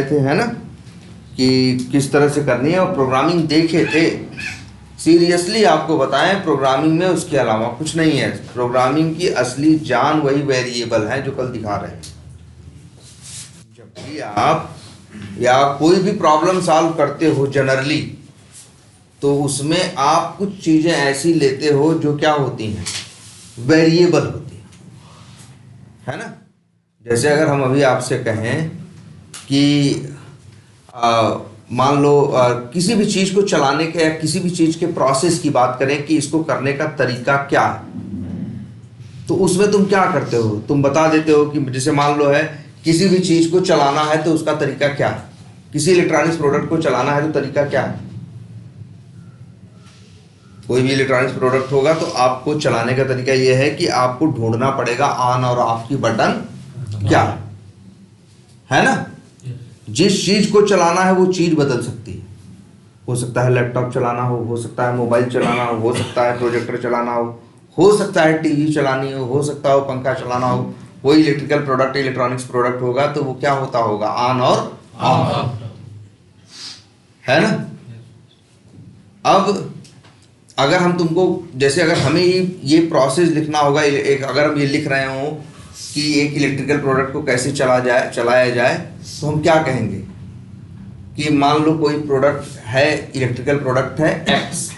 थे, है ना, कि किस तरह से करनी है और प्रोग्रामिंग देखे थे। सीरियसली आपको बताएं, प्रोग्रामिंग में उसके अलावा कुछ नहीं है। प्रोग्रामिंग की असली जान वही वेरिएबल है जो कल दिखा रहे हैं। जब भी आप या कोई भी प्रॉब्लम सॉल्व करते हो जनरली, तो उसमें आप कुछ चीज़ें ऐसी लेते हो जो क्या होती हैं, वेरिएबल होती है ना। जैसे अगर हम अभी आपसे कहें कि मान लो किसी भी चीज़ को चलाने के या किसी भी चीज़ के प्रोसेस की बात करें कि इसको करने का तरीका क्या है, तो उसमें तुम क्या करते हो, तुम बता देते हो कि जैसे मान लो है किसी भी चीज़ को चलाना है तो उसका तरीका क्या है, किसी इलेक्ट्रॉनिक्स प्रोडक्ट को चलाना है तो तरीका क्या है। कोई भी इलेक्ट्रॉनिक्स प्रोडक्ट होगा तो आपको चलाने का तरीका यह है कि आपको ढूंढना पड़ेगा ऑन और ऑफ की बटन क्या है ना। जिस चीज को चलाना है वो चीज बदल सकती है। हो सकता है लैपटॉप चलाना हो सकता है मोबाइल चलाना हो सकता है प्रोजेक्टर चलाना हो सकता है टीवी चलानी हो सकता हो पंखा चलाना हो। कोई इलेक्ट्रिकल प्रोडक्ट इलेक्ट्रॉनिक्स प्रोडक्ट होगा तो वो क्या होता होगा, ऑन और ऑफ, है ना। अब अगर हम तुमको जैसे अगर हमें ये प्रोसेस लिखना होगा, एक अगर हम ये लिख रहे हो कि एक इलेक्ट्रिकल प्रोडक्ट को कैसे चलाया जाए, तो हम क्या कहेंगे कि मान लो कोई प्रोडक्ट है, इलेक्ट्रिकल प्रोडक्ट है एक्स,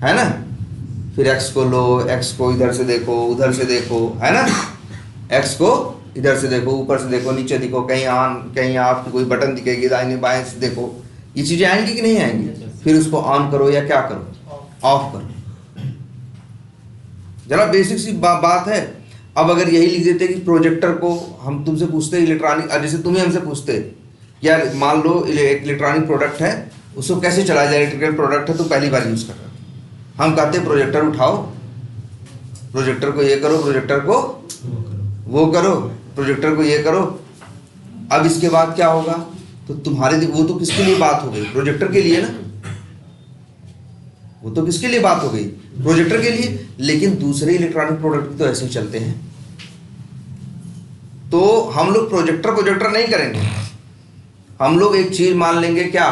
है ना। फिर एक्स को लो, एक्स को इधर से देखो उधर से देखो, है ना। एक्स को इधर से देखो ऊपर से देखो नीचे देखो, कहीं ऑन कहीं ऑफ, कोई बटन दिखेगी दाहिने बाएं से देखो, ये चीज़ें आएंगी कि नहीं आएंगी। फिर उसको ऑन करो या क्या करो, ऑफ करो। जरा बेसिक सी बात है। अब अगर यही लिख देते कि प्रोजेक्टर को हम तुमसे पूछते इलेक्ट्रॉनिक, जैसे तुम्हें हमसे पूछते यार मान लो एक इलेक्ट्रॉनिक प्रोडक्ट है उसको कैसे चलाया जाए, इलेक्ट्रिकल प्रोडक्ट है तो पहली बार यूज़ कर रहे हो, हम कहते हैं प्रोजेक्टर उठाओ, प्रोजेक्टर को ये करो, प्रोजेक्टर को वो करो, प्रोजेक्टर को ये करो। अब इसके बाद क्या होगा, तो तुम्हारे वो तो किसके लिए बात हो गई, प्रोजेक्टर के लिए ना, वो तो किसके लिए बात हो गई, प्रोजेक्टर के लिए। लेकिन दूसरे इलेक्ट्रॉनिक प्रोडक्ट तो ऐसे ही चलते हैं। तो हम लोग प्रोजेक्टर नहीं करेंगे, हम लोग एक चीज मान लेंगे क्या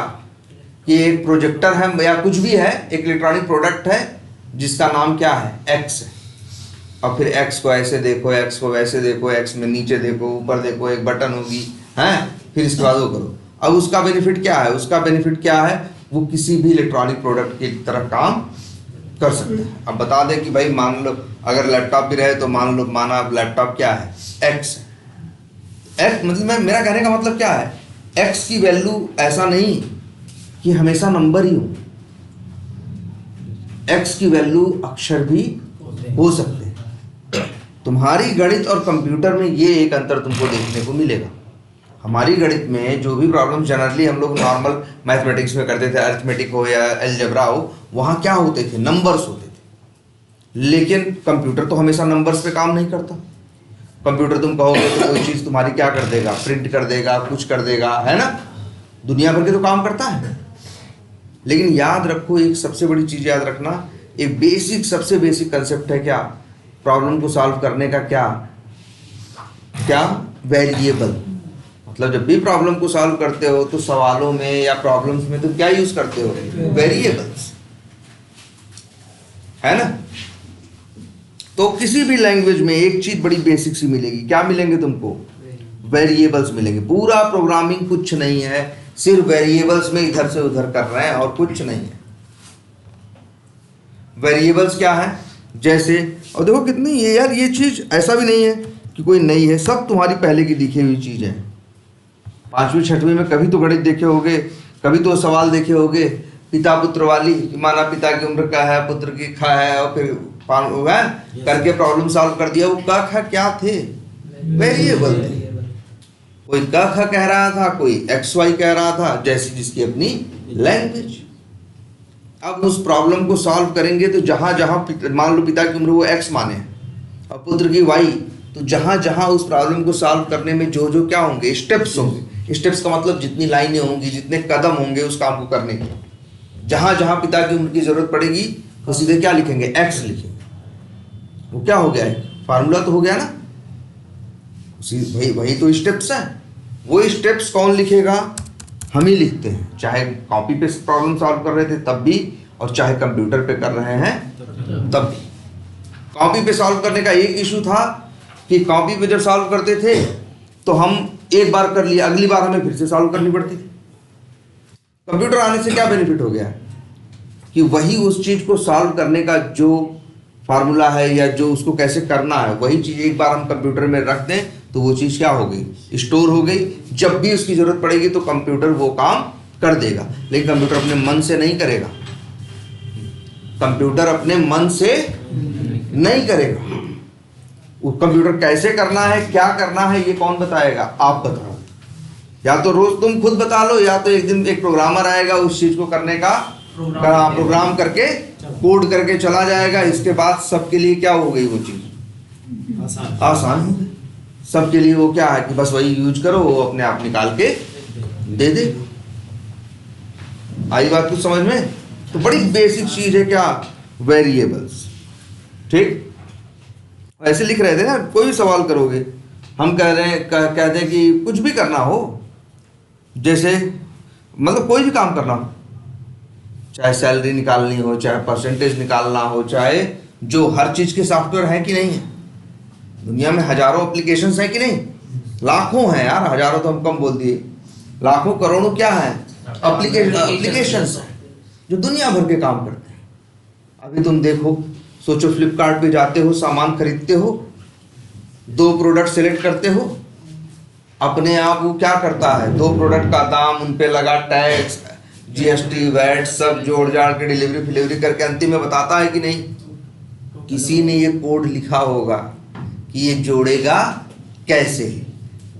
कि एक प्रोजेक्टर है या कुछ भी है, एक इलेक्ट्रॉनिक प्रोडक्ट है जिसका नाम क्या है, एक्स है। और फिर एक्स को ऐसे देखो, एक्स को वैसे देखो, एक्स में नीचे देखो ऊपर देखो, एक बटन होगी, है। फिर इसके बाद वो करो। अब उसका बेनिफिट क्या है, उसका बेनिफिट क्या है, वो किसी भी इलेक्ट्रॉनिक प्रोडक्ट की तरह काम कर सकते हैं। अब बता दें कि भाई मान लो अगर लैपटॉप भी रहे तो माना लैपटॉप क्या है, एक्स है। एक्स मतलब मेरा कहने का मतलब क्या है, एक्स की वैल्यू ऐसा नहीं कि हमेशा नंबर ही हो, एक्स की वैल्यू अक्षर भी हो सकते हैं। तुम्हारी गणित और कंप्यूटर में ये एक अंतर तुमको देखने को मिलेगा। हमारी गणित में जो भी प्रॉब्लम जनरली हम लोग नॉर्मल मैथमेटिक्स में करते थे, अरिथमेटिक हो या अलजेब्रा हो, वहाँ क्या होते थे, नंबर्स होते थे। लेकिन कंप्यूटर तो हमेशा नंबर्स पे काम नहीं करता। कंप्यूटर तुम कहोगे तो कोई चीज़ तुम्हारी क्या कर देगा, प्रिंट कर देगा, कुछ कर देगा, है ना। दुनिया भर के तो काम करता है। लेकिन याद रखो, एक सबसे बड़ी चीज़ याद रखना, एक बेसिक सबसे बेसिक कंसेप्ट है क्या, प्रॉब्लम को सॉल्व करने का क्या वेरिएबल। मतलब जब भी प्रॉब्लम को सॉल्व करते हो तो सवालों में या प्रॉब्लम्स में तो क्या यूज करते हो, वेरिएबल्स, है ना। तो किसी भी लैंग्वेज में एक चीज बड़ी बेसिक सी मिलेगी, क्या मिलेंगे तुमको, वेरिएबल्स मिलेंगे। पूरा प्रोग्रामिंग कुछ नहीं है, सिर्फ वेरिएबल्स में इधर से उधर कर रहे हैं और कुछ नहीं है। वेरिएबल्स क्या है, जैसे और देखो कितनी ये यार, ये चीज ऐसा भी नहीं है कि कोई नई है, सब तुम्हारी पहले की लिखी हुई चीज है। 5वीं 6वीं में कभी तो गणित देखे होगे, कभी तो सवाल देखे होगे, पिता पुत्र वाली, माना पिता की उम्र क्या है, पुत्र की खा है, और फिर करके प्रॉब्लम सॉल्व कर दिया। वो का खा क्या थे, वेरिएबल थे। कोई का खा कह रहा था, कोई एक्स वाई कह रहा था, जैसी जिसकी अपनी लैंग्वेज। अब उस प्रॉब्लम को सॉल्व करेंगे तो जहां जहां मान लो पिता की उम्र वो एक्स माने और पुत्र की वाई, तो जहां जहां उस प्रॉब्लम को सॉल्व करने में जो जो क्या होंगे, स्टेप्स होंगे। स्टेप्स का मतलब जितनी लाइनें होंगी, जितने कदम होंगे उस काम को करने के, जहां जहां पिता की उम्र की जरूरत पड़ेगी तो सीधे क्या लिखेंगे, एक्स लिखेंगे। वो क्या हो गया है, फार्मूला तो हो गया ना, वही तो स्टेप्स है। वो स्टेप्स कौन लिखेगा? हम ही लिखते हैं, चाहे कॉपी पे प्रॉब्लम सॉल्व कर रहे थे तब भी, और चाहे कंप्यूटर पे कर रहे हैं तब भी। कॉपी पे सॉल्व करने का एक इशू था कि कॉपी पे जब सॉल्व करते थे तो हम एक बार कर लिया, अगली बार हमें फिर से सॉल्व करनी पड़ती थी। कंप्यूटर आने से क्या बेनिफिट हो गया कि वही उस चीज को सॉल्व करने का जो फार्मूला है या जो उसको कैसे करना है, वही चीज एक बार हम कंप्यूटर में रख दें तो वो चीज क्या हो गई, स्टोर हो गई। जब भी उसकी जरूरत पड़ेगी तो कंप्यूटर वो काम कर देगा। लेकिन कंप्यूटर अपने मन से नहीं करेगा, कंप्यूटर अपने मन से नहीं करेगा। वो कंप्यूटर कैसे करना है, क्या करना है, ये कौन बताएगा? आप बताओ। या तो रोज तुम खुद बता लो, या तो एक दिन एक प्रोग्रामर आएगा उस चीज को करने का प्रोग्राम करके कोड करके चला जाएगा। इसके बाद सबके लिए क्या हो गई वो चीज? आसान हो गई सबके लिए। वो क्या है कि बस वही यूज करो, वो अपने आप निकाल के दे दे। आई बात कुछ समझ में? तो बड़ी बेसिक चीज है क्या, वेरिएबल्स। ठीक, ऐसे लिख रहे थे ना, कोई भी सवाल करोगे हम कह रहे हैं, कहते हैं कि कुछ भी करना हो, जैसे मतलब कोई भी काम करना हो, चाहे सैलरी निकालनी हो, चाहे परसेंटेज निकालना हो, चाहे जो हर चीज के सॉफ्टवेयर हैं कि नहीं है दुनिया में, हजारों एप्लीकेशंस हैं कि नहीं, लाखों हैं यार, हजारों तो हम कम बोल दिए, लाखों करोड़ों क्या है एप्लीकेशंस हैं जो दुनिया भर के काम करते हैं। अभी तुम देखो, सोचो फ्लिपकार्ट पे जाते हो, सामान खरीदते हो, 2 प्रोडक्ट सिलेक्ट करते हो, अपने आप वो क्या करता है, 2 प्रोडक्ट का दाम, उन पे लगा टैक्स, जीएसटी, वैट सब जोड़ जाड़ के डिलीवरी फिलीवरी करके अंतिम में बताता है कि नहीं? किसी ने ये कोड लिखा होगा कि ये जोड़ेगा कैसे,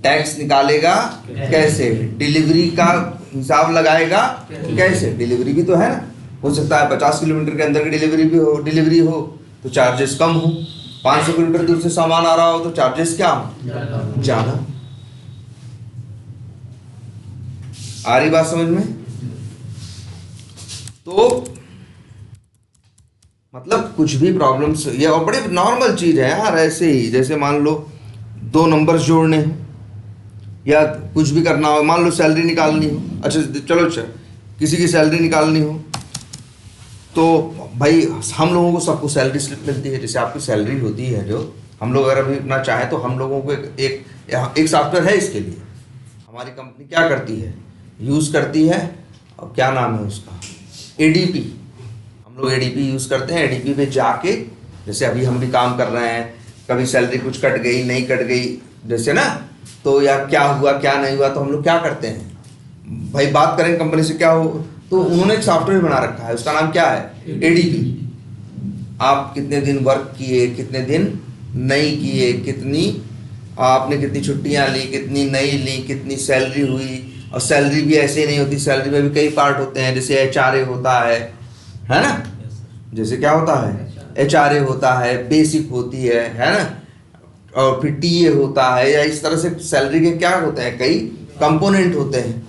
टैक्स निकालेगा कैसे, डिलीवरी का हिसाब लगाएगा कैसे। डिलीवरी भी तो है ना, हो सकता है 50 किलोमीटर के अंदर की डिलीवरी हो तो चार्जेस कम हो, 500 किलोमीटर दूर से सामान आ रहा हो तो चार्जेस क्या हो, ज्यादा। आ रही बात समझ में? तो मतलब कुछ भी प्रॉब्लम्स, ये और बड़ी नॉर्मल चीज है यार। ऐसे ही जैसे मान लो 2 नंबर्स जोड़ने हो या कुछ भी करना हो, मान लो सैलरी निकालनी हो, अच्छा चलो, अच्छा किसी की सैलरी निकालनी हो तो भाई हम लोगों को सबको सैलरी स्लिप मिलती है। जैसे आपकी सैलरी होती है, जो हम लोग अगर अभी अपना चाहे तो हम लोगों को एक सॉफ्टवेयर है इसके लिए, हमारी कंपनी क्या करती है, यूज़ करती है, और क्या नाम है उसका, एडीपी। हम लोग एडीपी यूज़ करते हैं। एडीपी पे जाके, जैसे अभी हम भी काम कर रहे हैं, कभी सैलरी कुछ कट गई, नहीं कट गई, जैसे ना, तो या क्या हुआ क्या नहीं हुआ, तो हम लोग क्या करते हैं भाई, बात करें कंपनी से क्या हो, तो उन्होंने एक सॉफ्टवेयर बना रखा है, उसका नाम क्या है, एडीपी। आप कितने दिन वर्क किए, कितने दिन नहीं किए, कितनी आपने कितनी छुट्टियां ली, कितनी नहीं ली, कितनी सैलरी हुई। और सैलरी भी ऐसे ही नहीं होती, सैलरी में भी कई पार्ट होते हैं, जैसे एचआरए होता है ना, जैसे क्या होता है, एचआरए होता है, बेसिक होती है ना, और फिर टीए होता है, या इस तरह से सैलरी के क्या होते हैं, कई कंपोनेंट होते हैं।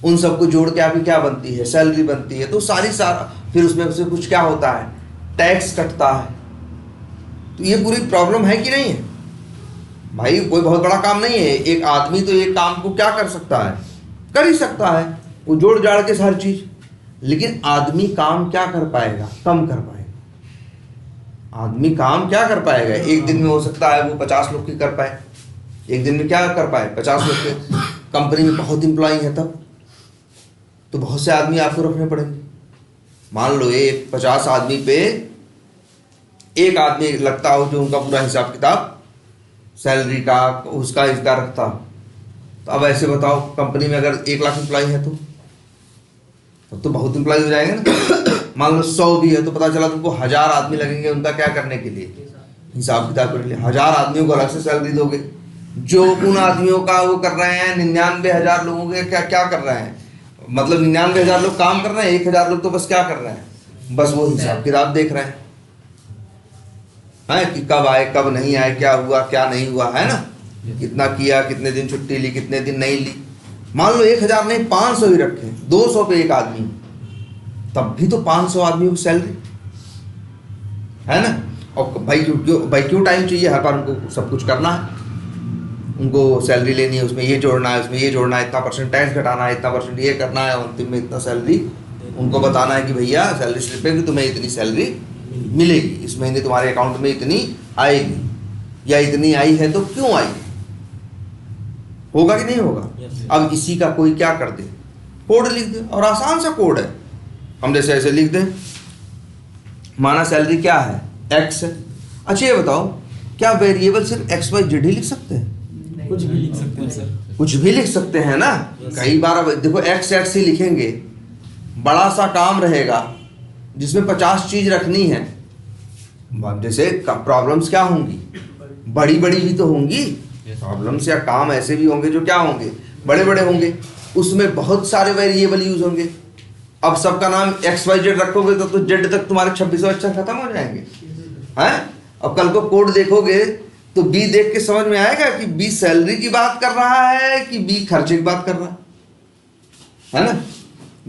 उन सबको जोड़ के आपकी क्या बनती है, सैलरी बनती है। तो सारा फिर उसमें से कुछ क्या होता है, टैक्स कटता है। तो ये पूरी प्रॉब्लम है कि नहीं है भाई? कोई बहुत बड़ा काम नहीं है। एक आदमी तो एक काम को क्या कर सकता है, कर ही सकता है, वो जोड़ जाड़ के हर चीज। लेकिन आदमी काम क्या कर पाएगा, कम कर पाएगा। आदमी काम क्या कर पाएगा, एक दिन में हो सकता है वो 50 लोग की कर पाए, एक दिन में क्या कर पाए, 50 लोग के। कंपनी में बहुत एम्प्लॉई है तब तो बहुत से आदमी आपको रखने पड़ेंगे। मान लो एक 50 आदमी पे एक आदमी लगता हो जो उनका पूरा हिसाब किताब सैलरी का, उसका इसका रखता। तो अब ऐसे बताओ, कंपनी में अगर 1 लाख एम्प्लॉई है तब तो बहुत एम्प्लॉई हो जाएंगे ना। मान लो 100 भी है तो पता चला तुमको 1000 आदमी लगेंगे उनका क्या करने के लिए, हिसाब किताब करने के लिए। 1000 आदमियों को अलग से सैलरी दोगे। जो उन आदमियों का वो कर रहे हैं, 99,000 लोगों के क्या कर रहे हैं, मतलब 99,000 लोग काम कर रहे हैं, 1,000 लोग तो बस क्या कर रहे हैं, बस वो हिसाब किताब देख रहे हैं कि कब आए कब नहीं आए, क्या हुआ क्या नहीं हुआ, है ना, कितना किया, कितने दिन छुट्टी ली, कितने दिन नहीं ली। मान लो 1,000 नहीं 500 ही रखे, 200 पे एक आदमी, तब भी तो 500 आदमी की सैलरी है ना। और भाई क्यों टाइम चाहिए, हर बार उनको सब कुछ करना है। उनको सैलरी लेनी है, उसमें ये जोड़ना है, उसमें ये जोड़ना है, इतना परसेंट टैक्स घटाना है, इतना परसेंट ये करना है, अंतिम में इतना सैलरी उनको बताना है कि भैया सैलरी स्लिप पे कि तुम्हें इतनी सैलरी मिलेगी, इस महीने तुम्हारे अकाउंट में इतनी आएगी, या इतनी आई है तो क्यों आई, होगा कि नहीं होगा। अब इसी का कोई क्या कर दे, कोड लिख दे, और आसान सा कोड है। हम जैसे ऐसे लिख दें, माना सैलरी क्या है, एक्स है। अच्छा ये बताओ, क्या वेरिएबल सिर्फ XYZ ही लिख सकते हैं? कुछ भी लिख सकते हैं सर। कुछ भी लिख सकते हैं ना। कई बार अब देखो XX ही लिखेंगे, बड़ा सा काम रहेगा जिसमें 50 चीज रखनी है। जैसे प्रॉब्लम्स क्या होंगी, बड़ी बड़ी भी तो होंगी प्रॉब्लम्स, या काम ऐसे भी होंगे जो क्या होंगे, बड़े बड़े होंगे, उसमें बहुत सारे वेरिएबल यूज होंगे। अब सबका नाम XYZ रखोगे तो Z तक तुम्हारे 26 अक्षर खत्म हो जाएंगे हैं। अब कल को कोड देखोगे तो बी देख के समझ में आएगा कि बी सैलरी की बात कर रहा है कि बी खर्चे की बात कर रहा है ना।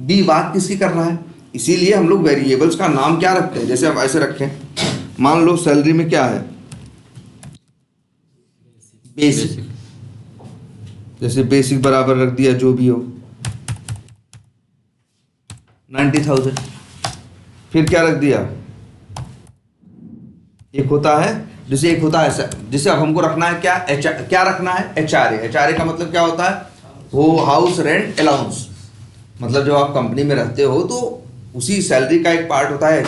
बी बात किसकी कर रहा है। इसीलिए हम लोग वेरिएबल्स का नाम क्या रखते हैं, जैसे अब ऐसे रखें, मान लो सैलरी में क्या है, बेसिक, जैसे बेसिक बराबर रख दिया जो भी हो 90,000। फिर क्या रख दिया, एक होता है, जैसे एक होता है, जैसे अब हमको रखना है क्या, क्या रखना है, HRA का मतलब क्या होता है, वो हाउस रेंट अलाउंस, मतलब जब आप कंपनी में रहते हो तो उसी सैलरी का एक पार्ट होता है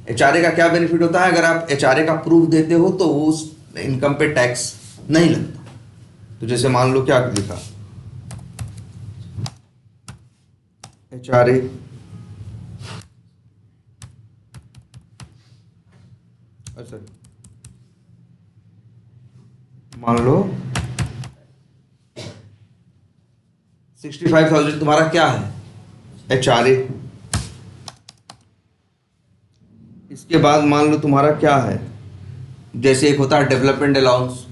HRA का क्या बेनिफिट होता है, अगर आप HRA का प्रूफ देते हो तो वो उस इनकम पे टैक्स नहीं लगता। तो जैसे मान लो क्या लिखा, HRA अच्छा मान लो 65,000 तुम्हारा क्या है, HRA। इसके बाद मान लो तुम्हारा क्या है, जैसे एक होता है डेवलपमेंट अलाउंस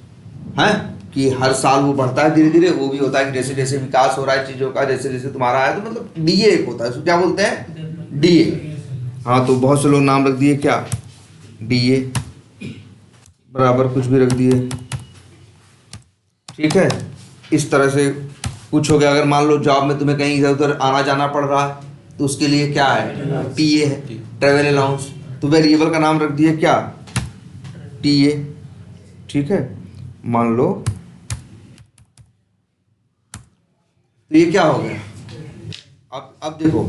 है कि हर साल वो बढ़ता है धीरे धीरे, वो भी होता है कि जैसे जैसे विकास हो रहा है चीज़ों का, जैसे जैसे तुम्हारा है, तो मतलब DA एक होता है, उसको क्या बोलते हैं, DA। हाँ तो बहुत से लोग नाम रख दिए क्या, DA बराबर कुछ भी रख दिए, ठीक है। इस तरह से कुछ हो गया। अगर मान लो जॉब में तुम्हें कहीं इधर उधर आना जाना पड़ रहा है तो उसके लिए क्या है, TA है, ट्रेवल अलाउंस। तो वेरिएबल का नाम रख दिए क्या, TA, ठीक है। मान लो तो ये क्या हो गया, अब देखो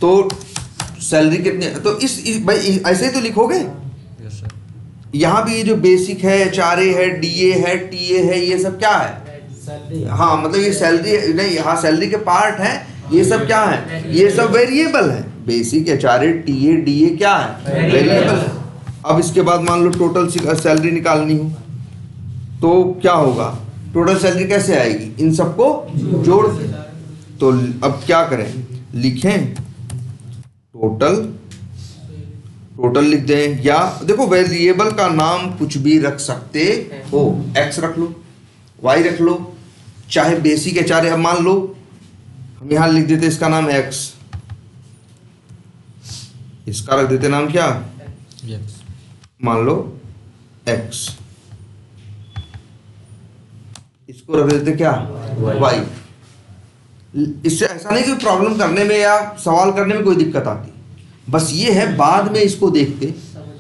तो सैलरी कितने, तो इस भाई ऐसे ही तो लिखोगे। यहाँ भी ये जो बेसिक है, HRA है, DA है, TA है, ये सब क्या है, हाँ मतलब ये सैलरी नहीं, हाँ सैलरी के पार्ट है, ये सब क्या है, ये सब वेरिएबल है। बेसिक, HRA, TA, DA क्या है, वेरिएबल है। अब इसके बाद मान लो टोटल सैलरी निकालनी हो तो क्या होगा, टोटल सैलरी कैसे आएगी, इन सबको जोड़ के। तो अब क्या करें, लिखें टोटल लिख दें, या देखो वेरिएबल का नाम कुछ भी रख सकते हो, X रख लो, Y रख लो, चाहे बेसिक HRA। अब मान लो हम यहां लिख देते इसका नाम X, इसका रख देते नाम क्या, मान लो X, इसको रख देते क्या, Y। इससे ऐसा नहीं कि प्रॉब्लम करने में या सवाल करने में कोई दिक्कत आती, बस ये है बाद में इसको देखते।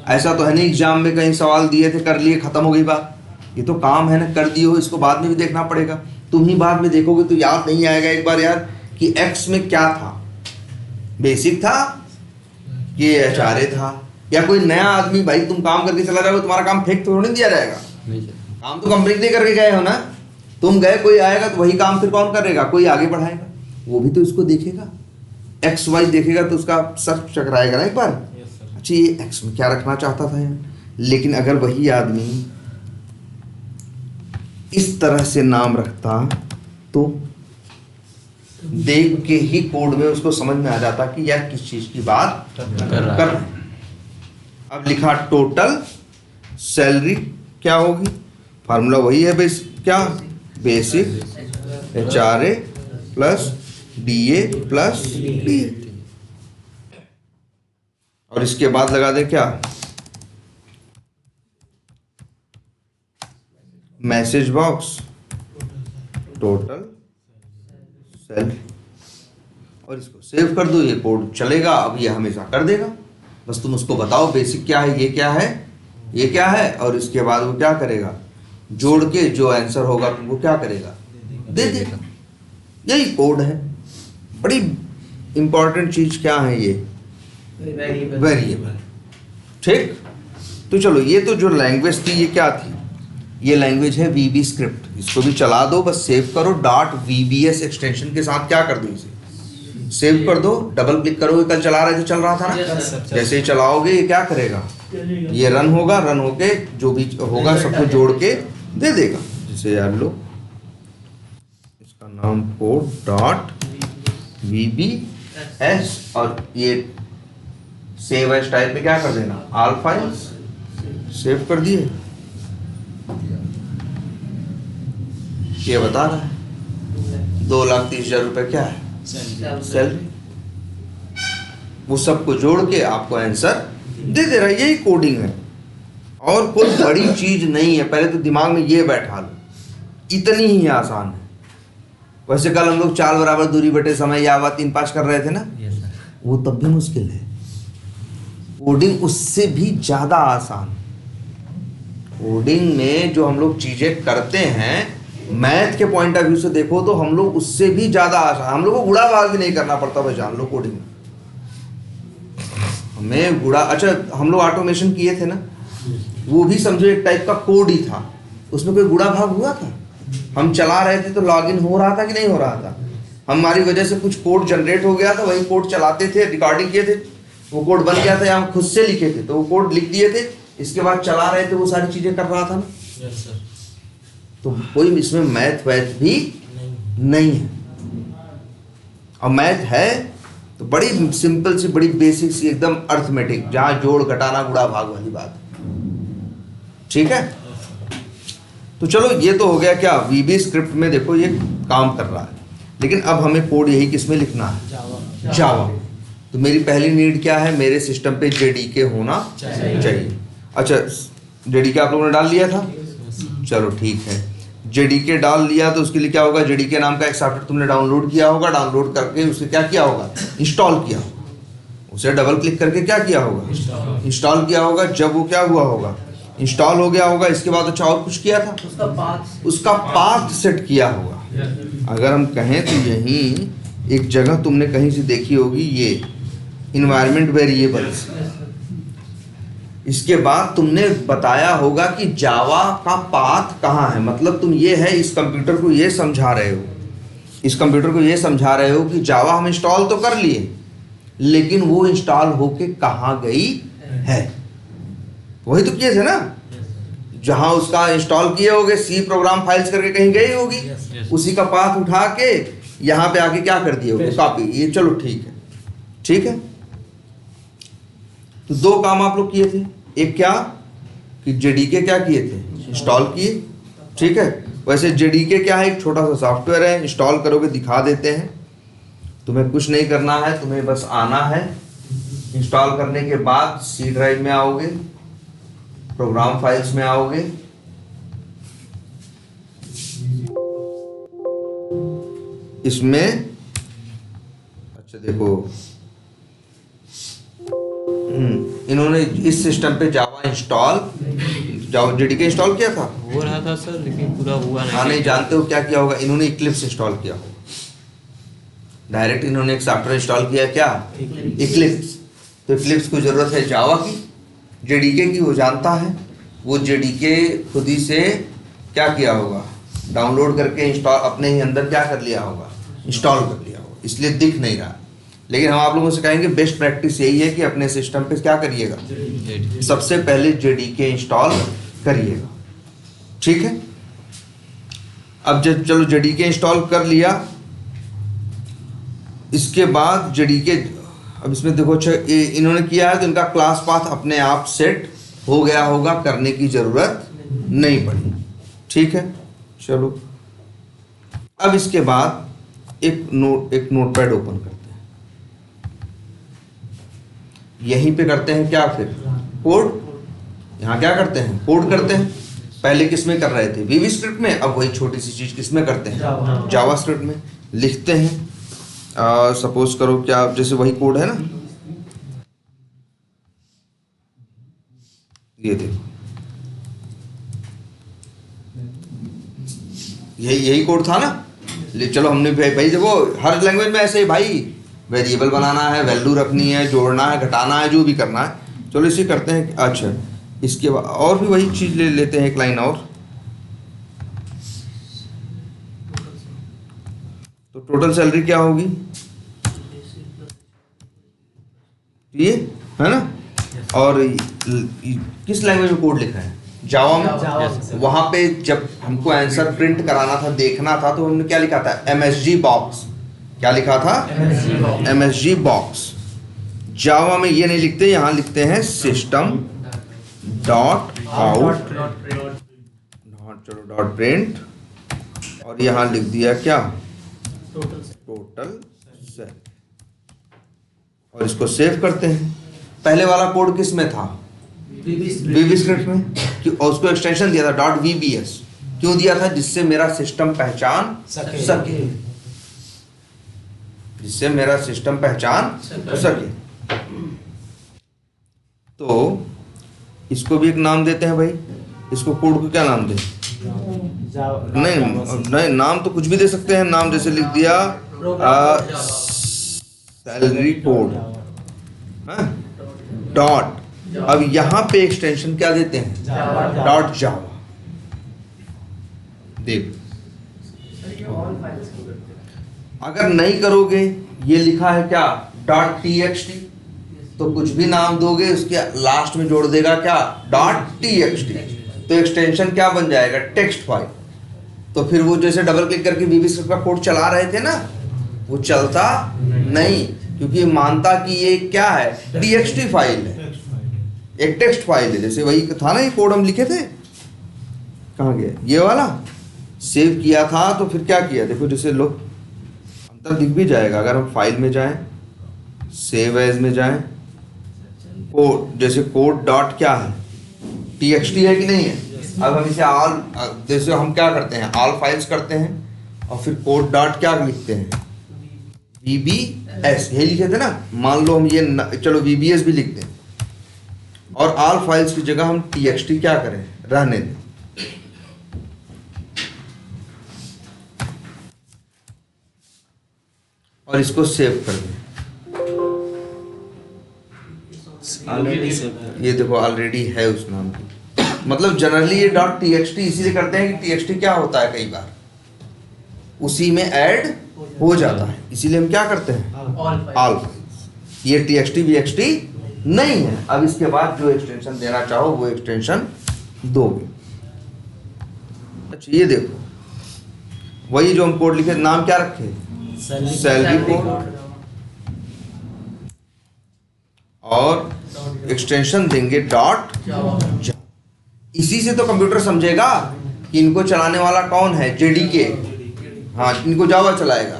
ऐसा तो है नहीं एग्जाम में कहीं सवाल दिए थे, कर लिए, खत्म हो गई बात। ये तो काम है ना, कर दिए हो, इसको बाद में भी देखना पड़ेगा। तुम ही बाद में देखोगे तो याद नहीं आएगा एक बार यार कि X में क्या था, बेसिक था कि HRA था, या कोई नया आदमी, भाई तुम काम करके चला जाओगे, तुम्हारा काम फेंक थोड़ी नहीं दिया जाएगा, काम तो कंपनी दे करके गए हो ना, तुम गए, कोई आएगा तो वही काम फिर कौन करेगा, कोई आगे बढ़ाएगा, वो भी तो इसको देखेगा, XY देखेगा तो उसका सर चकराएगा ना एक बार। अच्छा ये X में क्या रखना चाहता था यार, लेकिन अगर वही आदमी इस तरह से नाम रखता तो देख के ही कोड में उसको समझ में आ जाता कि यार किस चीज की बात कर रहा है। अब लिखा टोटल सैलरी क्या होगी, फार्मूला वही है, क्या basic HRA plus DA plus DA, और इसके बाद लगा दे क्या, मैसेज बॉक्स टोटल सैलरी, और इसको सेव कर दो। ये कोड चलेगा, अब ये हमेशा कर देगा। बस तुम उसको बताओ बेसिक क्या है, ये क्या है, ये क्या है, और इसके बाद वो क्या करेगा, जोड़ के जो आंसर होगा तुमको क्या करेगा, दे देगा। यही कोड है। बड़ी इंपॉर्टेंट चीज क्या है ये, वेरिएबल। ठीक, तो चलो ये तो जो लैंग्वेज थी ये क्या थी, ये लैंग्वेज है VB स्क्रिप्ट। इसको भी चला दो, बस सेव करो, .vbs एक्सटेंशन के साथ क्या कर दो, इसे सेव कर दो, डबल क्लिक करोगे, कल चला रहे थे, चल रहा था ना, जैसे ही चलाओगे ये क्या करेगा, ये रन होगा, रन होके जो भी होगा सबको जोड़ के दे देगा। जैसे यार लो इसका नाम कोड .vbs, और ये सेव एज टाइप में क्या कर देना, ऑल फाइल्स, सेव कर दिए। ये बता रहा है 2,30,000 रुपए क्या है, सैलरी। वो सबको जोड़ के आपको आंसर दे दे रहा है। यही कोडिंग है, और कोई बड़ी चीज नहीं है। पहले तो दिमाग में ये बैठा लो, इतनी ही आसान है। वैसे कल हम लोग 4 बराबर दूरी बटे समय या 3 5 कर रहे थे ना, वो तब भी मुश्किल है। कोडिंग उससे भी ज्यादा आसान। कोडिंग में जो हम लोग चीजें करते हैं, मैथ के पॉइंट ऑफ व्यू से देखो तो हम लोग उससे भी ज्यादा आसान, हम लोग को गुणा भाग भी नहीं करना पड़ता। बस जान लो कोडिंग हमें गुणा, अच्छा हम लोग ऑटोमेशन किए थे ना, वो भी समझो एक टाइप का कोड ही था, उसमें कोई गुणा भाग हुआ था। हम चला रहे थे तो लॉगिन हो रहा था कि नहीं हो रहा था, हमारी वजह से कुछ कोड जनरेट हो गया था, वही कोड चलाते थे, रिकॉर्डिंग किए थे, वो कोड बन गया था, या हम खुद से लिखे थे तो वो कोड लिख दिए थे, इसके बाद चला रहे थे, वो सारी चीजें कर रहा था ना। Yes sir. तो कोई इसमें मैथ वैथ भी नहीं है। और मैथ है तो बड़ी सिंपल सी, बड़ी बेसिक सी, एकदम अर्थमेटिक, जहां जोड़ घटाना गुणा भाग वाली बात। ठीक है, तो चलो ये तो हो गया क्या, VB स्क्रिप्ट में देखो ये काम कर रहा है। लेकिन अब हमें कोड यही किसमें लिखना है, जावा। तो मेरी पहली नीड क्या है, मेरे सिस्टम पे JDK होना चाहिए। अच्छा JDK आप लोगों ने डाल लिया था, चलो ठीक है। JDK डाल लिया तो उसके लिए क्या होगा, JDK नाम का एक सॉफ्टवेयर तुमने डाउनलोड किया होगा, डाउनलोड करके उसे क्या किया होगा, इंस्टॉल किया होगा। उसे डबल क्लिक करके क्या किया होगा, इंस्टॉल किया होगा। जब वो क्या हुआ होगा, इंस्टॉल हो गया होगा, इसके बाद अच्छा और कुछ किया था, उसका पाथ सेट किया होगा। अगर हम कहें तो यहीं एक जगह तुमने कहीं से देखी होगी, ये इन्वायरमेंट वेरिएबल्स। इसके बाद तुमने बताया होगा कि जावा का पाथ कहाँ है, मतलब तुम ये है इस कंप्यूटर को ये समझा रहे हो, इस कंप्यूटर को ये समझा रहे हो कि जावा हम इंस्टॉल तो कर लिए, लेकिन वो इंस्टॉल होके कहाँ गई है। वही तो किए थे ना, जहां उसका इंस्टॉल किए होगे, सी प्रोग्राम फाइल्स करके कहीं गई होगी, उसी का पाथ उठा के यहाँ पे आके क्या कर दिए होगे, कॉपी। ये चलो ठीक है, ठीक है। तो 2 काम आप लोग किए थे, एक क्या कि JDK क्या किए थे, इंस्टॉल किए, ठीक है। वैसे JDK क्या है, एक छोटा सा सॉफ्टवेयर है, इंस्टॉल करोगे दिखा देते हैं। तुम्हें कुछ नहीं करना है, तुम्हें बस आना है, इंस्टॉल करने के बाद C ड्राइव में आओगे, प्रोग्राम फाइल्स में आओगे, इसमें अच्छा देखो, इन्होंने इस सिस्टम पे जावा इंस्टॉल, जावा JDK इंस्टॉल किया था, हो रहा था सर, लेकिन पूरा हुआ नहीं। हाँ नहीं जानते हो क्या किया होगा, इन्होंने इक्लिप्स इंस्टॉल किया होगा। डायरेक्ट इन्होंने एक सॉफ्टवेयर इंस्टॉल किया, क्या, इक्लिप्स। तो इक्लिप्स को जरूरत है जावा की, JDK की वो जानता है, वो JDK खुद ही से क्या किया होगा, डाउनलोड करके इंस्टॉल अपने ही अंदर क्या कर लिया होगा, इंस्टॉल कर लिया होगा, इसलिए दिख नहीं रहा। लेकिन हम आप लोगों से कहेंगे बेस्ट प्रैक्टिस यही है कि अपने सिस्टम पे क्या करिएगा, सबसे पहले JDK इंस्टॉल करिएगा, ठीक है। अब जब चलो JDK इंस्टॉल कर लिया, इसके बाद JDK, अब इसमें देखो अच्छा इन्होंने किया है तो इनका क्लास पाथ अपने आप सेट हो गया होगा, करने की जरूरत नहीं पड़ी, ठीक है। चलो अब इसके बाद एक नोटपैड ओपन करते हैं, यहीं पे करते हैं क्या, फिर कोड। यहाँ क्या करते हैं, कोड करते हैं। पहले किस में कर रहे थे, वीवी स्क्रिप्ट में, अब वही छोटी सी चीज़ किस में करते हैं, जावा स्क्रिप्ट में लिखते हैं। सपोज करो क्या, जैसे वही कोड है ना, ये देखो, यही कोड था ना। चलो हमने भाई देखो हर लैंग्वेज में ऐसे ही भाई, वेरिएबल बनाना है, वैल्यू रखनी है, जोड़ना है, घटाना है, जो भी करना है। चलो इसे करते हैं। अच्छा, इसके बाद और भी वही चीज़ ले लेते हैं, एक लाइन और। तो टोटल सैलरी क्या होगी, ये है ना। और किस लैंग्वेज में कोड लिखा है, जावा में। वहां पे जब हमको आंसर प्रिंट कराना था, देखना था, तो हमने क्या लिखा था, MSG बॉक्स। क्या लिखा था, MSG बॉक्स। जावा में ये नहीं लिखते, यहाँ लिखते हैं सिस्टम डॉट आउट, चलो डॉट प्रिंट, और यहाँ लिख दिया क्या, टोटल सेल, और इसको सेव करते हैं। पहले वाला कोड किस में था, वीवी स्क्रिप्ट में, और उसको एक्सटेंशन दिया था .vbs। क्यों दिया था, जिससे मेरा सिस्टम पहचान सके, जिससे मेरा सिस्टम पहचान सके। तो इसको भी एक नाम देते हैं भाई, इसको कोड को क्या नाम दें, नहीं नाम तो कुछ भी दे सकते हैं। नाम जैसे लिख दिया सैलरी कोड डॉट, अब यहां पे एक्सटेंशन क्या देते हैं, डॉट जावा। देख, अगर नहीं करोगे, ये लिखा है क्या, डॉट txt, तो कुछ भी नाम दोगे उसके लास्ट में जोड़ देगा क्या, डॉट txt। तो एक्सटेंशन क्या बन जाएगा, टेक्स्ट फाइल। तो फिर वो जैसे डबल क्लिक करके वीवी स्क्रिप्ट का कोड चला रहे थे ना, वो चलता नहीं, क्योंकि मानता कि ये क्या है, txt फाइल है, एक टेक्स्ट फाइल है। जैसे वही था ना, ये कोड हम लिखे थे, कहाँ गया ये वाला, सेव किया था, तो फिर क्या किया, देखो जैसे लो अंतर दिख भी जाएगा। अगर हम फाइल में जाएं, सेव एज में जाएं, कोड जैसे कोड डॉट क्या है, txt है कि नहीं है। अब हम इसे ऑल, जैसे हम क्या करते हैं, ऑल फाइल्स करते हैं, और फिर कोड डॉट क्या लिखते हैं, VBS, यही लिखे थे ना। मान लो हम ये चलो VBS भी लिखते हैं, और ऑल फाइल्स की जगह हम txt क्या करें, रहने दें। और इसको सेव कर दें। ये देखो ऑलरेडी है उस नाम की, मतलब जनरली ये डॉट txt इसीलिए करते हैं कि txt क्या होता है, कई बार उसी में ऐड हो जाता है, इसीलिए हम क्या करते हैं, ऑल फाइल्स। ये txt vxt नहीं है। अब इसके बाद जो एक्सटेंशन देना चाहो वो एक्सटेंशन दोगे। अच्छा, ये देखो वही जो हम कोड लिखे, नाम क्या रखे, सैलरी कोड, और एक्सटेंशन देंगे डॉट जावा। इसी से तो कंप्यूटर समझेगा कि इनको चलाने वाला कौन है, JDK, हाँ इनको जावा चलाएगा।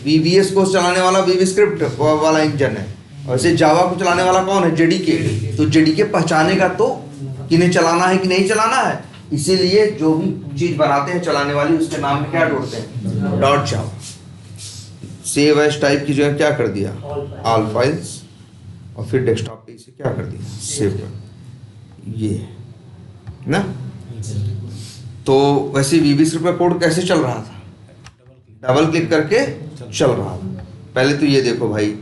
VBS को चलाने वाला वीवी स्क्रिप्ट वाला इंजन है, और इसे जावा को चलाने वाला कौन है, JDK। तो JDK पहचानेगा तो कि इन्हें चलाना है कि नहीं चलाना है। इसीलिए जो भी चीज बनाते हैं चलाने वाली, उसके नाम में क्या जोड़ते हैं, dot Java. Save as type की जगह क्या कर दिया, ऑल फाइल्स, और फिर डेस्कटॉप पे इसे क्या कर दिया, सेव कर, ये ना। तो वैसे वीवी स्क्रिप्ट का कोड कैसे चल रहा था, डबल क्लिक करके चल रहा था। पहले तो ये देखो भाई,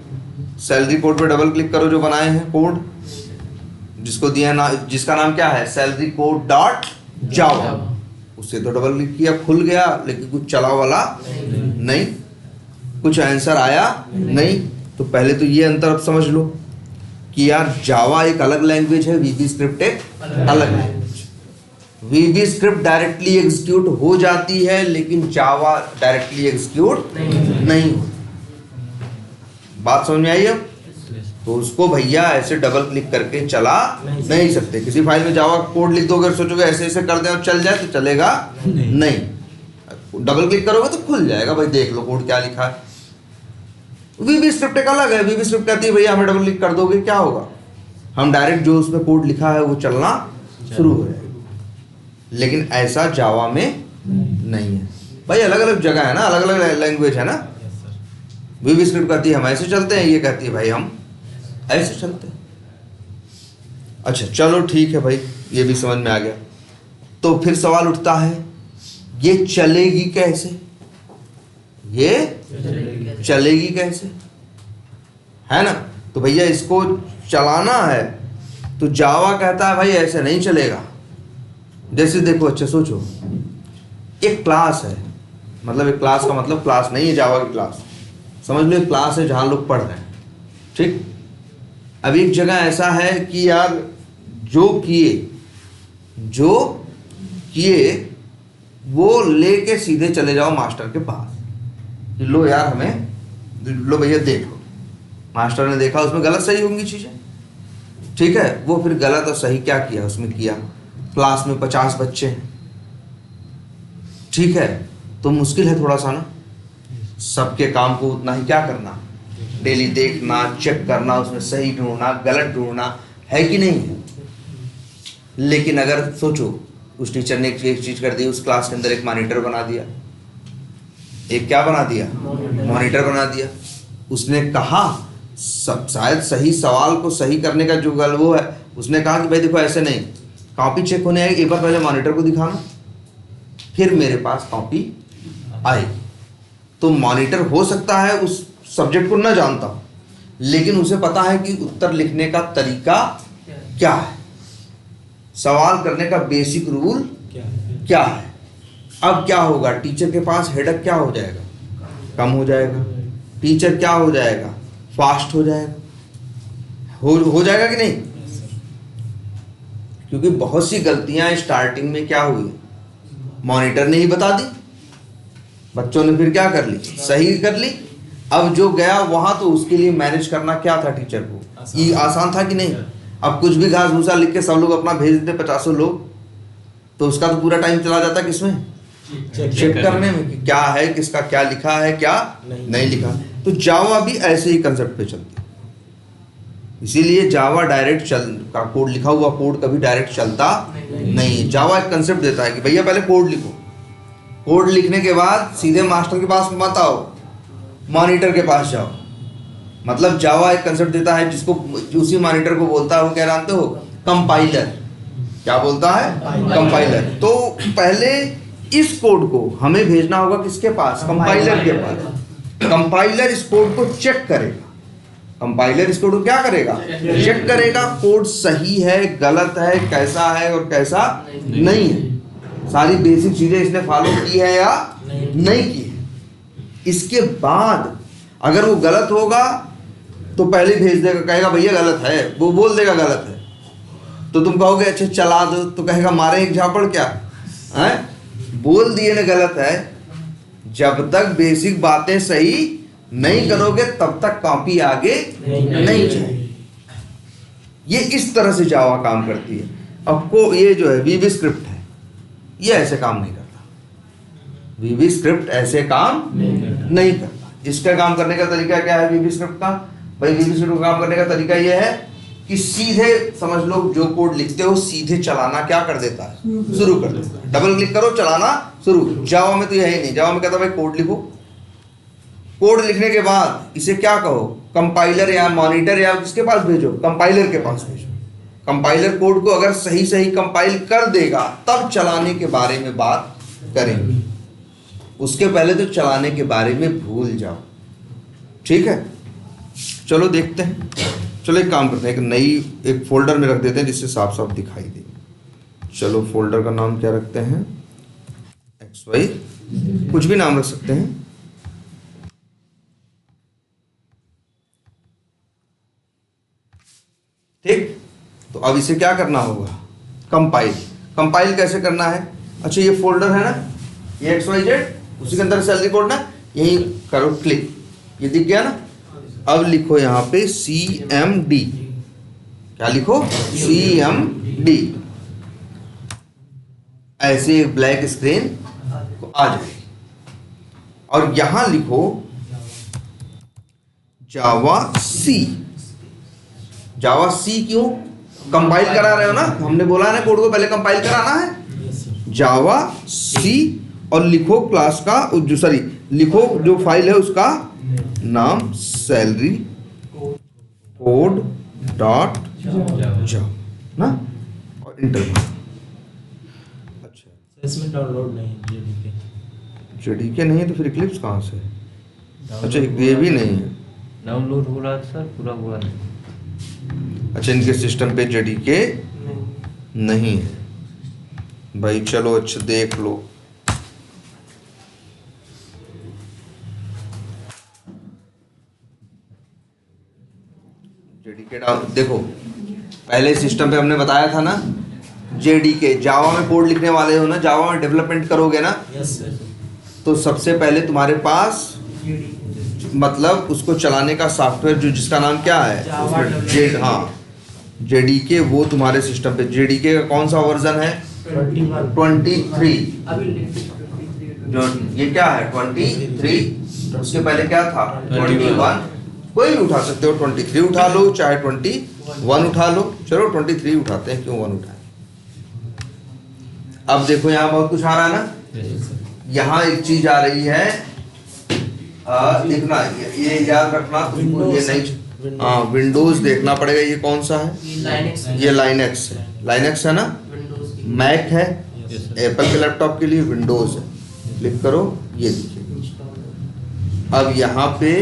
सैलरी कोड पे डबल क्लिक करो, जो बनाए हैं कोड, जिसको दिया ना, जिसका नाम क्या है, सैलरी कोड डॉट जावा। उससे तो डबल क्लिक किया, खुल गया, लेकिन कुछ चला वाला नहीं, कुछ आंसर आया नहीं। तो पहले तो ये अंतर अब समझ लो कि यार जावा एक अलग लैंग्वेज है, वीवी स्क्रिप्ट एक अलग लैंग्वेज। वीवी स्क्रिप्ट डायरेक्टली एग्जीक्यूट हो जाती है, लेकिन जावा डायरेक्टली एग्जीक्यूट नहीं होती। बात समझ में आई अब। तो उसको भैया ऐसे डबल क्लिक करके चला नहीं सकते। किसी फाइल में जावा कोड लिख दोगे और सोचोगे ऐसे ऐसे कर दे और चल जाए, तो चलेगा नहीं। डबल क्लिक करोगे तो खुल जाएगा, भाई देख लो कोड क्या लिखा है। वीवी स्क्रिप्ट एक अलग है। वीवी स्क्रिप्ट कहती है भैया हमें डबल क्लिक कर दोगे क्या होगा, हम डायरेक्ट जो उसमें कोड लिखा है वो चलना शुरू हो जाएगा। लेकिन ऐसा जावा में नहीं है भाई। अलग अलग जगह है ना, अलग अलग लैंग्वेज है ना। वीबी स्क्रिप्ट कहती है हम ऐसे चलते हैं, ये कहती है भाई हम ऐसे चलते हैं। अच्छा चलो ठीक है भाई, ये भी समझ में आ गया। तो फिर सवाल उठता है ये चलेगी कैसे, ये चलेगी कैसे, है ना। तो भैया इसको चलाना है तो जावा कहता है भाई ऐसे नहीं चलेगा। जैसे देखो, अच्छा सोचो, एक क्लास है, मतलब एक क्लास का मतलब क्लास नहीं है जावा की क्लास, समझ लो एक क्लास है जहाँ लोग पढ़ रहे हैं, ठीक। अब एक जगह ऐसा है कि यार जो किए वो लेके सीधे चले जाओ मास्टर के पास कि लो यार हमें, लो भैया देखो, मास्टर ने देखा उसमें गलत सही होंगी चीज़ें, ठीक है। वो फिर गलत और सही क्या किया उसमें किया। क्लास में 50 बच्चे हैं, ठीक है, तो मुश्किल है थोड़ा सा ना, सबके काम को उतना ही क्या करना, डेली देखना, चेक करना, उसमें सही ढूंढना, गलत ढूंढना, है कि नहीं है। लेकिन अगर सोचो उस टीचर ने एक चीज कर दी, उस क्लास के अंदर एक मॉनिटर बना दिया, एक क्या बना दिया, मॉनिटर बना दिया। उसने कहा सब शायद सही सवाल को सही करने का जो गल वो है, उसने कहा कि भाई देखो ऐसे नहीं, कॉपी चेक होने आएगी, एक बार पहले मॉनिटर को दिखाना फिर मेरे पास कॉपी आएगी। तो मॉनिटर हो सकता है उस सब्जेक्ट को न जानता हो, लेकिन उसे पता है कि उत्तर लिखने का तरीका क्या है, सवाल करने का बेसिक रूल क्या है। अब क्या होगा, टीचर के पास हेडक क्या हो जाएगा, कम हो जाएगा, टीचर क्या हो जाएगा, फास्ट हो जाएगा, हो जाएगा कि नहीं। क्योंकि बहुत सी गलतियां स्टार्टिंग में क्या हुई, मॉनिटर ने ही बता दी, बच्चों ने फिर क्या कर ली, सही कर ली। अब जो गया वहां तो उसके लिए मैनेज करना क्या था टीचर को, ये आसान था कि नहीं। अब कुछ भी घास भूसा लिख के सब लोग अपना भेज देते 50 लोग, तो उसका तो पूरा टाइम चला जाता किसमें, चेक करने में कि क्या है, किसका क्या लिखा है, क्या नहीं लिखा। तो जावा भी ऐसे ही कंसेप्ट पे चलती है। इसीलिए जावा डायरेक्ट का कोड, लिखा हुआ कोड कभी डायरेक्ट चलता नहीं। जावा एक कंसेप्ट देता है कि भैया पहले कोड लिखो, कोड लिखने के बाद सीधे मास्टर के पास मत आओ, मॉनिटर के पास जाओ। मतलब जावा एक कंसेप्ट देता है जिसको उसी मॉनिटर को बोलता है, वो क्या जानते हो, कंपाइलर। क्या बोलता है, कंपाइलर। तो पहले इस कोड को हमें भेजना होगा किसके पास, कंपाइलर के पास। कंपाइलर इस कोड को चेक करेगा, कंपाइलर इस कोड को क्या करेगा, चेक करेगा, कोड सही है, गलत है, कैसा है और कैसा नहीं है, सारी बेसिक चीजें इसने फॉलो की है या नहीं की है। इसके बाद अगर वो गलत होगा तो पहले भेज देगा, कहेगा भैया गलत है, वो बोल देगा गलत है। तो तुम कहोगे अच्छा चला दो, तो कहेगा मारे एक झापड़ क्या है, बोल दिए ना गलत है। जब तक बेसिक बातें सही नहीं करोगे तब तक कॉपी आगे नहीं जाएगी। ये इस तरह से जावा काम करती है। आपको ये जो है वीबी स्क्रिप्ट है, ये ऐसे काम नहीं करता। वीबी स्क्रिप्ट ऐसे काम नहीं करता। इसका काम करने का तरीका क्या है वीबी स्क्रिप्ट का, भाई वीबी स्क्रिप्ट का काम करने का तरीका ये है कि सीधे समझ लो जो कोड लिखते हो सीधे चलाना क्या कर देता है, शुरू कर देता है। डबल क्लिक करो चलाना शुरू। जावा में तो यही नहीं, जावा में कहता है भाई कोड लिखो, कोड लिखने के बाद इसे क्या कहो, कंपाइलर या मॉनिटर या किसके पास भेजो, कंपाइलर के पास भेजो। कंपाइलर कोड को अगर सही सही कंपाइल कर देगा तब चलाने के बारे में बात करेंगे, उसके पहले तो चलाने के बारे में भूल जाओ, ठीक है। चलो देखते हैं, चलो एक काम करते हैं, एक फोल्डर में रख देते हैं जिससे साफ साफ दिखाई दे। चलो फोल्डर का नाम क्या रखते हैं, XY, कुछ भी नाम रख सकते हैं। ठीक, तो अब इसे क्या करना होगा, कंपाइल। कंपाइल कैसे करना है, अच्छा ये फोल्डर है ना, ये XYZ, उसी के अंदर सेल रिकॉर्ड ना, यही करो क्लिक, ये दिख गया ना। अब लिखो यहाँ पे CMD, क्या लिखो, CMD। ऐसे एक ब्लैक स्क्रीन आ जाएगी और यहां लिखो जावा C। जावा C क्यों, कंपाइल करा रहे हो ना, हमने बोला है ना कोड को पहले कंपाइल कराना है। जावा सी और लिखो क्लास का जो सॉरी लिखो जो फाइल है उसका नाम सैलरी कोड डॉट जावा ना और इंटर मारो। अच्छा इसमें डाउनलोड नहीं है जेडीके। जेडीके नहीं है तो फिर इक्लिप्स कहाँ से? अच्छा ये भी नहीं है। डाउनलोड हो रहा था सर, पूरा हुआ नहीं। अच्छा इनके सिस्टम पे जेडीके नहीं है भाई। चलो अच्छा देख लो। जेडीके देखो पहले सिस्टम पे हमने बताया था ना, जेडीके जावा में कोड लिखने वाले हो ना, जावा में डेवलपमेंट करोगे ना, यस सर। तो सबसे पहले तुम्हारे पास मतलब उसको चलाने का सॉफ्टवेयर जो जिसका नाम क्या है जेड, हाँ जेडीके, वो तुम्हारे सिस्टम पे जेडीके का कौन सा वर्जन है? 23। जो ये क्या है 23, उसके पहले क्या था 21। कोई भी उठा सकते हो, 23 उठा लो चाहे 21 उठा लो। चलो 23 उठाते हैं, क्यों 1 उठाए। अब देखो यहाँ बहुत कुछ आ रहा है ना। यहाँ एक चीज आ रही है, देखना ये याद रखना तुमको, ये नहीं, हाँ विंडोज देखना पड़ेगा। ये कौन सा है? ये लाइनेक्स है। लाइनेक्स है ना, मैक है, एप्पल के लैपटॉप के लिए विंडोज है। क्लिक करो, ये देखिए। अब यहाँ पे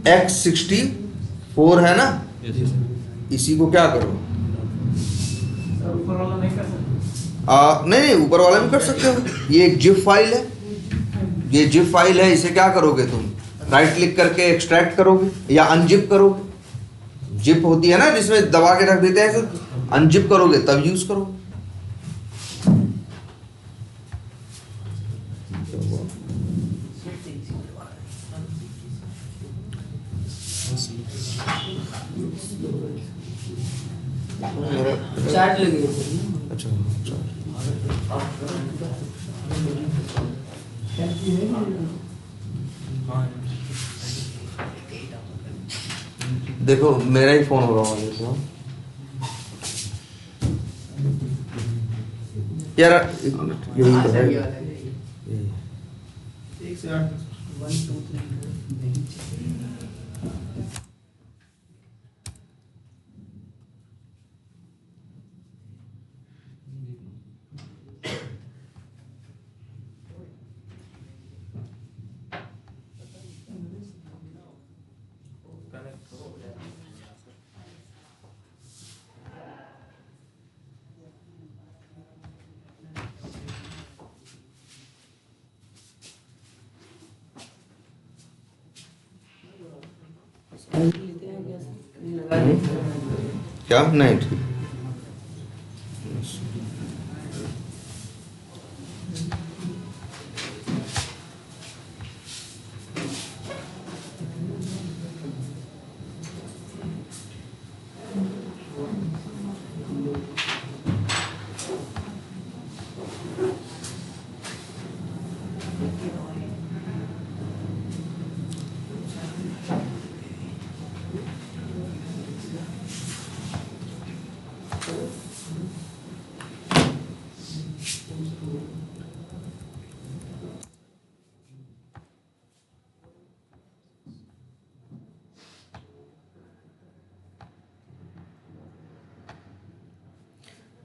x64 है ना, इसी को क्या करो, नहीं ऊपर वाला भी कर सकते हो। ये एक जिप फाइल है, ये जिप फाइल है, इसे क्या करोगे तुम, राइट क्लिक करके एक्सट्रैक्ट करोगे या अनजिप करोगे। जिप होती है ना जिसमें दबा के रख देते हैं, अनजिप करोगे तब यूज करोगे। चार्ज लगी है। अच्छा देखो मेरा ही फोन हो रहा है देखो यार, एक मिनट, यही तो है। एक से 8 1 2 3 क्या नहीं ठीक।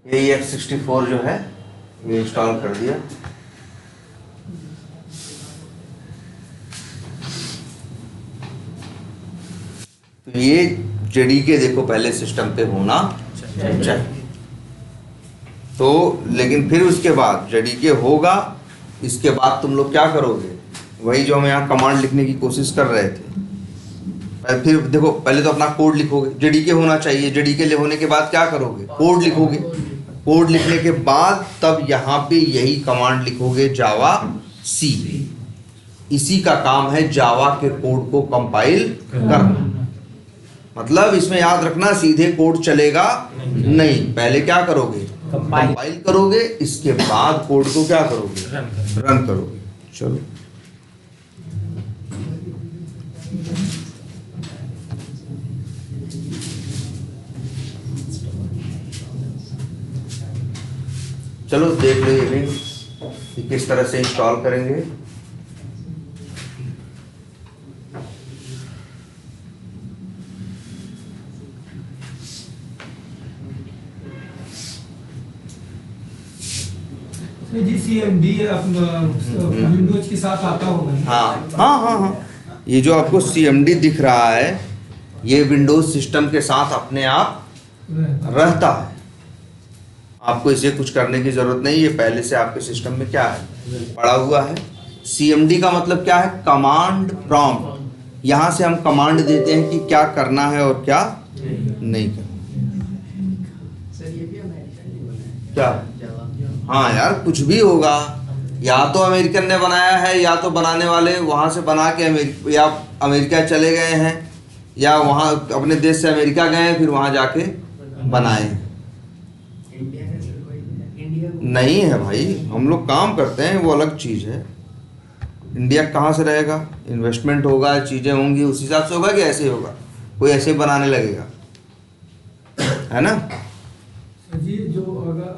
ये x64 जो है ये इंस्टॉल कर दिया। तो ये जेडीके देखो पहले सिस्टम पे होना चाहिए। तो लेकिन फिर उसके बाद जेडीके होगा, इसके बाद तुम लोग क्या करोगे, वही जो हम यहाँ कमांड लिखने की कोशिश कर रहे थे। फिर देखो पहले तो अपना कोड लिखोगे, जेडीके होना चाहिए। जेडीके होने के बाद क्या करोगे, कोड लिखोगे। कोड लिखने के बाद तब यहाँ पे यही कमांड लिखोगे जावा सी। इसी का काम है जावा के कोड को कंपाइल करना। मतलब इसमें याद रखना सीधे कोड चलेगा नहीं, पहले क्या करोगे, कंपाइल करोगे, इसके बाद कोड को क्या करोगे, रन करोगे। चलो चलो देख लो ये भी कि किस तरह से इंस्टॉल करेंगे। जी CMD विंडोज के साथ आता होगा। हाँ हाँ हाँ हाँ, ये जो आपको CMD दिख रहा है ये विंडोज सिस्टम के साथ अपने आप रहता है। आपको इसे कुछ करने की जरूरत नहीं, ये पहले से आपके सिस्टम में क्या है पड़ा हुआ है। CMD का मतलब क्या है? Command prompt. यहाँ से हम कमांड देते हैं कि क्या करना है और क्या नहीं करना। क्या? हाँ यार, कुछ भी होगा, या तो अमेरिकन ने बनाया है या तो बनाने वाले वहाँ से बना के या अमेरिका चले गए हैं या वहाँ अपने देश से अमेरिका गए हैं फिर वहाँ जाके बनाए। नहीं है भाई, हम लोग काम करते हैं, वो अलग चीज़ है। इंडिया कहाँ से रहेगा? इन्वेस्टमेंट होगा, चीज़ें होंगी, उस हिसाब से होगा कि ऐसे ही होगा? कोई ऐसे बनाने लगेगा, है ना? जी जो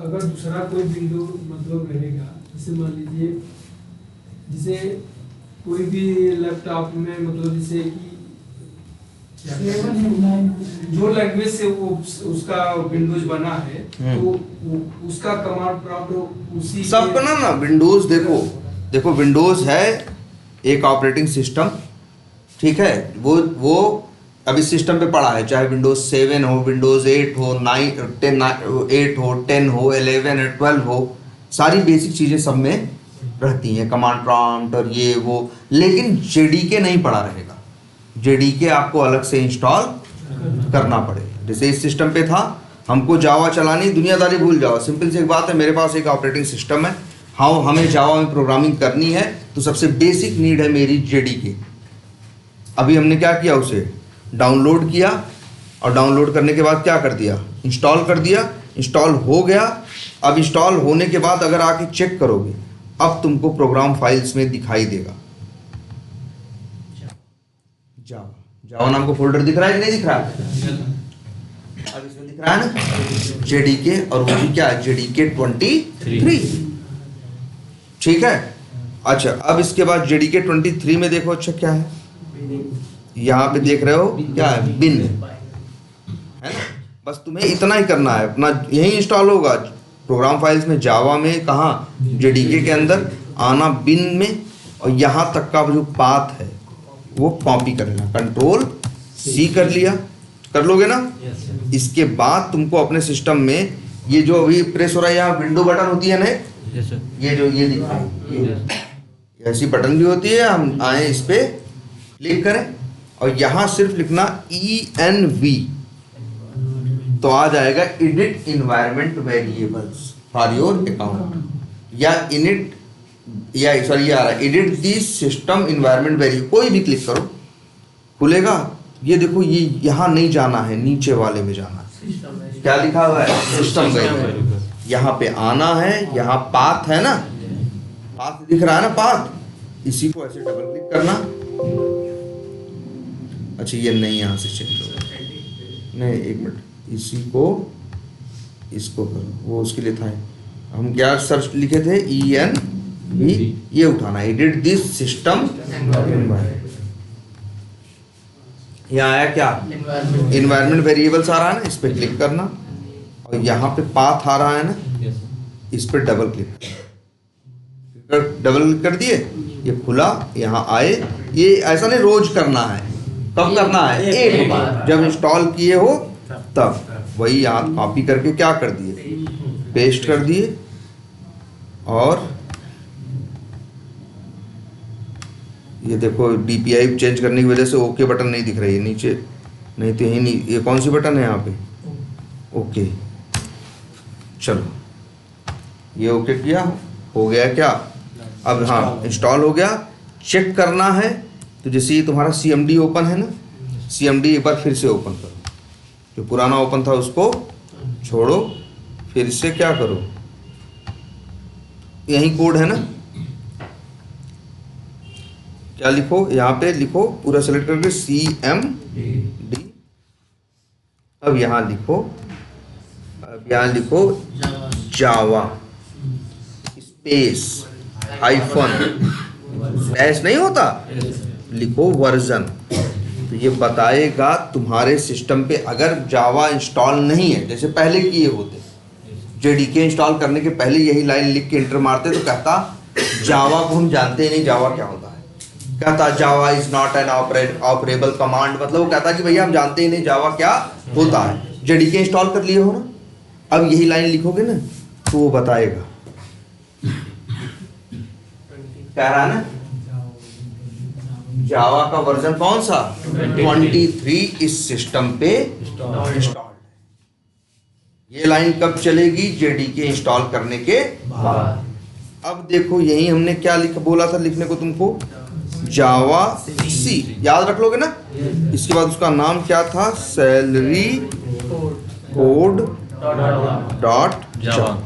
अगर दूसरा कोई विंडो मतलब रहेगा, जैसे मान लीजिए जिसे कोई भी लैपटॉप में मतलब जैसे कि जो लैंग्वेज से वो उसका विंडोज बना है तो उसका कमांड प्रॉम्प्ट उसी सब बना ना। विंडोज देखो विंडोज है एक ऑपरेटिंग सिस्टम, ठीक है? वो अभी सिस्टम पे पड़ा है, चाहे विंडोज 7 हो, विंडोज 8 हो, 9 10 8 हो, 10 हो, 11 हो, 12 हो, सारी बेसिक चीज़ें सब में रहती हैं, कमांड प्रॉम्प्ट और ये वो। लेकिन JDK नहीं पड़ा रहेगा। JDK आपको अलग से इंस्टॉल करना पड़ेगा। जैसे इस सिस्टम पे था, हमको जावा चलानी, दुनियादारी भूल जाओ। सिंपल सी एक बात है, मेरे पास एक ऑपरेटिंग सिस्टम है, हाँ हमें जावा में प्रोग्रामिंग करनी है तो सबसे बेसिक नीड है मेरी JDK। अभी हमने क्या किया, उसे डाउनलोड किया और डाउनलोड करने के बाद क्या कर दिया, इंस्टॉल कर दिया। इंस्टॉल हो गया। अब इंस्टॉल होने के बाद अगर आके चेक करोगे, अब तुमको प्रोग्राम फाइल्स में दिखाई देगा जावा नाम का फोल्डर दिख रहा है कि नहीं दिख रहा है? अब इसमें दिख रहा है ना JDK, और वो भी क्या है, JDK 23। ठीक है। अच्छा, अब इसके बाद JDK 23 में देखो, अच्छा क्या है यहाँ पे देख रहे हो, क्या है, बिन है ना? बस तुम्हें इतना ही करना है, अपना यही इंस्टॉल होगा प्रोग्राम फाइल्स में, जावा में, कहाँ, JDK के अंदर आना, बिन में, और यहाँ तक का जो पाथ है वो कॉपी कर लेना, Ctrl+C कर लिया, कर लोगे ना? इसके बाद तुमको अपने सिस्टम में ये जो अभी प्रेस हो रहा है, यहाँ विंडो बटन होती है ना, ये जो ये दिख रहा है, ये ऐसी बटन भी होती है। हम आए इस पे क्लिक करें और यहाँ सिर्फ लिखना ENV, तो आ जाएगा edit environment variables for your account, या इनिट, या सॉरी ये आ रहा है edit the system environment variable. कोई भी क्लिक करो खुलेगा। ये देखो, ये यहाँ नहीं जाना है, नीचे वाले में जाना है। क्या लिखा हुआ है, सिस्टम वेरिएबल। यहाँ पे आना है, यहाँ पाथ है ना, पाथ दिख रहा है ना, पाथ, इसी को ऐसे डबल क्लिक करना। अच्छा ये नहीं, यहाँ से चेंज होगा, नहीं एक मिनट, इसी को इसको करो, वो उसके लिए था। हम क्या सर्च लिखे थे, ENV, ये उठाना, एडिट दिस सिस्टम इन्वायरमेंट। यहाँ आया क्या, इन्वायरमेंट वेरिएबल्स आ रहा है ना, इस पे क्लिक करना, और यहाँ पे पाथ आ रहा है ना, इस पे डबल क्लिक, डबल क्लिक कर दिए, ये खुला, यहाँ आए। ये ऐसा नहीं रोज करना है, कब करना है, एक बार जब इंस्टॉल किए हो तब। वही यहाँ कॉपी करके क्या कर दिए, पेस्ट कर दिए, और ये देखो DPI चेंज करने की वजह से ओके बटन नहीं दिख रही है नीचे, नहीं तो यही नहीं, ये कौन सी बटन है यहाँ पे, ओके। चलो ये ओके किया, हो गया क्या, अब हाँ इंस्टॉल हो गया। चेक करना है तो जैसे ये तुम्हारा CMD ओपन है ना, CMD एक बार फिर से ओपन करो, जो पुराना ओपन था उसको छोड़ो, फिर से क्या करो, यही कोड है ना, क्या लिखो, यहाँ पे लिखो पूरा सेलेक्ट करके CMD। अब यहाँ लिखो, जावा, स्पेस हाइफन डैश नहीं होता, लिखो वर्जन। तो ये बताएगा तुम्हारे सिस्टम पे अगर जावा इंस्टॉल नहीं है, जैसे पहले किए होते, जेडीके इंस्टॉल करने के पहले यही लाइन लिख के एंटर मारते तो कहता जावा को हम जानते ही नहीं जावा क्या होता है, कहता Java is not an operable command, मतलब वो कहता कि भैया हम जानते ही नहीं जावा क्या होता है। जेडीके इंस्टॉल कर लिए हो ना, अब यही लाइन लिखोगे ना तो वो बताएगा। कह रहा ना जावा का वर्जन कौन सा 23 इस सिस्टम पे इंस्टॉल्ड है। ये लाइन कब चलेगी, जेडीके इंस्टॉल करने के बाद। अब देखो यही हमने क्या बोला था लिखने को तुमको, जावा सी, याद रख लोगे ना। इसके बाद उसका नाम क्या था, सैलरी कोड डॉट जावा।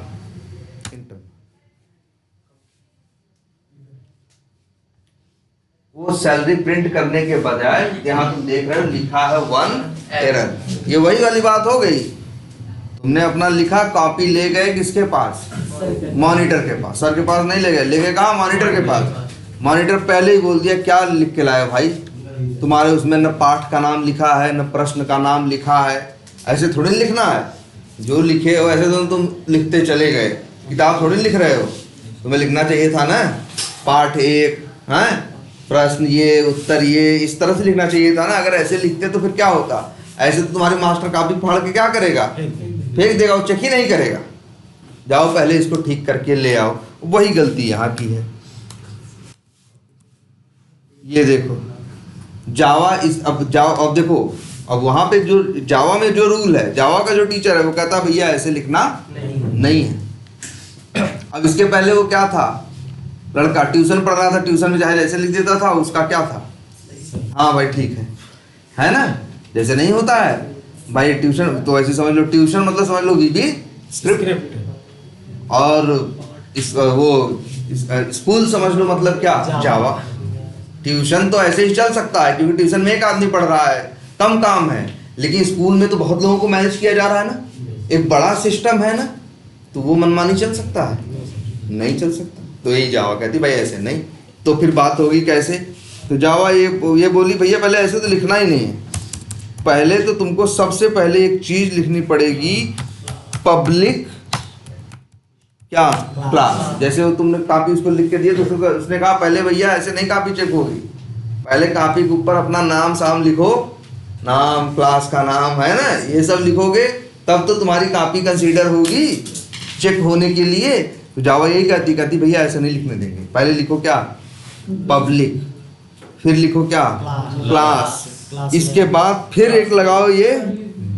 वो सैलरी प्रिंट करने के बजाय यहाँ तुम देख रहे हो लिखा है 1 एरर। ये वही वाली बात हो गई, तुमने अपना लिखा, कॉपी ले गए किसके पास, मॉनिटर के पास, सर के पास नहीं ले गए, ले गए कहाँ, मॉनिटर के पास। मॉनिटर पहले ही बोल दिया क्या लिख के लाए भाई, तुम्हारे उसमें न पाठ का नाम लिखा है न प्रश्न का नाम लिखा है, ऐसे थोड़ी लिखना है, जो लिखे हो ऐसे तो तुम लिखते चले गए, किताब थोड़ी लिख रहे हो। तुम्हें लिखना चाहिए था ना पाठ 1 है, प्रश्न ये, उत्तर ये, इस तरह से लिखना चाहिए था ना। अगर ऐसे लिखते तो फिर क्या होता, ऐसे तो तुम्हारे मास्टर कॉपी फाड़ के क्या करेगा, फेंक देगा, वो चेक ही नहीं करेगा। जाओ पहले इसको ठीक करके ले आओ, वही गलती यहाँ की है। ये देखो जावा इस, अब जाओ, अब देखो, अब वहां पे जो जावा में जो रूल है, जावा का जो टीचर है वो कहता भैया ऐसे लिखना नहीं है। अब इसके पहले वो क्या था, लड़का ट्यूशन पढ़ रहा था, ट्यूशन में चाहे जैसे लिख देता था, उसका क्या था, हाँ भाई ठीक है ना, जैसे नहीं होता है भाई ट्यूशन, तो ऐसे समझ लो ट्यूशन मतलब समझ लो वीबी स्क्रिप्ट, और स्कूल समझ लो मतलब क्या, जावा। ट्यूशन तो ऐसे ही चल सकता है क्योंकि ट्यूशन में एक आदमी पढ़ रहा है, कम काम है, लेकिन स्कूल में तो बहुत लोगों को मैनेज किया जा रहा है ना, एक बड़ा सिस्टम है ना, तो वो मनमानी चल सकता है, नहीं चल सकता। तो यही जावा कहती भाई ऐसे नहीं, तो फिर बात होगी कैसे, तो जावा ये बोली भैया पहले ऐसे तो लिखना ही नहीं है, पहले तो तुमको सबसे पहले एक चीज लिखनी पड़ेगी, पब्लिक क्या क्लास। जैसे वो तुमने कॉपी उसको लिख के दिए तो उसने कहा पहले भैया ऐसे नहीं कॉपी चेक होगी, पहले कॉपी के ऊपर अपना नाम साम लिखो, नाम, क्लास का नाम है ना, ये सब लिखोगे तब तो तुम्हारी कॉपी कंसीडर होगी चेक होने के लिए। तो जावा यही कहती भैया ऐसे नहीं लिखने देंगे, पहले लिखो क्या पब्लिक, फिर लिखो क्या क्लास, इसके बाद फिर एक लगाओ ये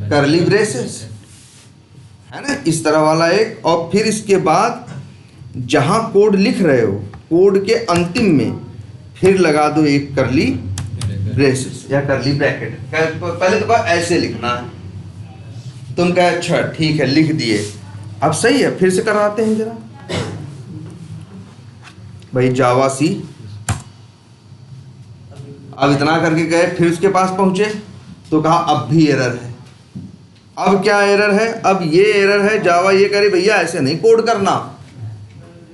करली ब्रेसेस है ना, इस तरह वाला एक, और फिर इसके बाद जहां कोड लिख रहे हो कोड के अंतिम में फिर लगा दो एक करली ब्रेसेस या करली ब्रैकेट। पहले तो ऐसे लिखना है, तुम कहे अच्छा ठीक है लिख दिए, अब सही है, फिर से कराते हैं जरा भाई जावा सी। अब इतना करके गए, फिर उसके पास पहुंचे तो कहा अब भी एरर है। अब क्या एरर है, अब ये एरर है, जावा ये करे भैया ऐसे नहीं कोड करना।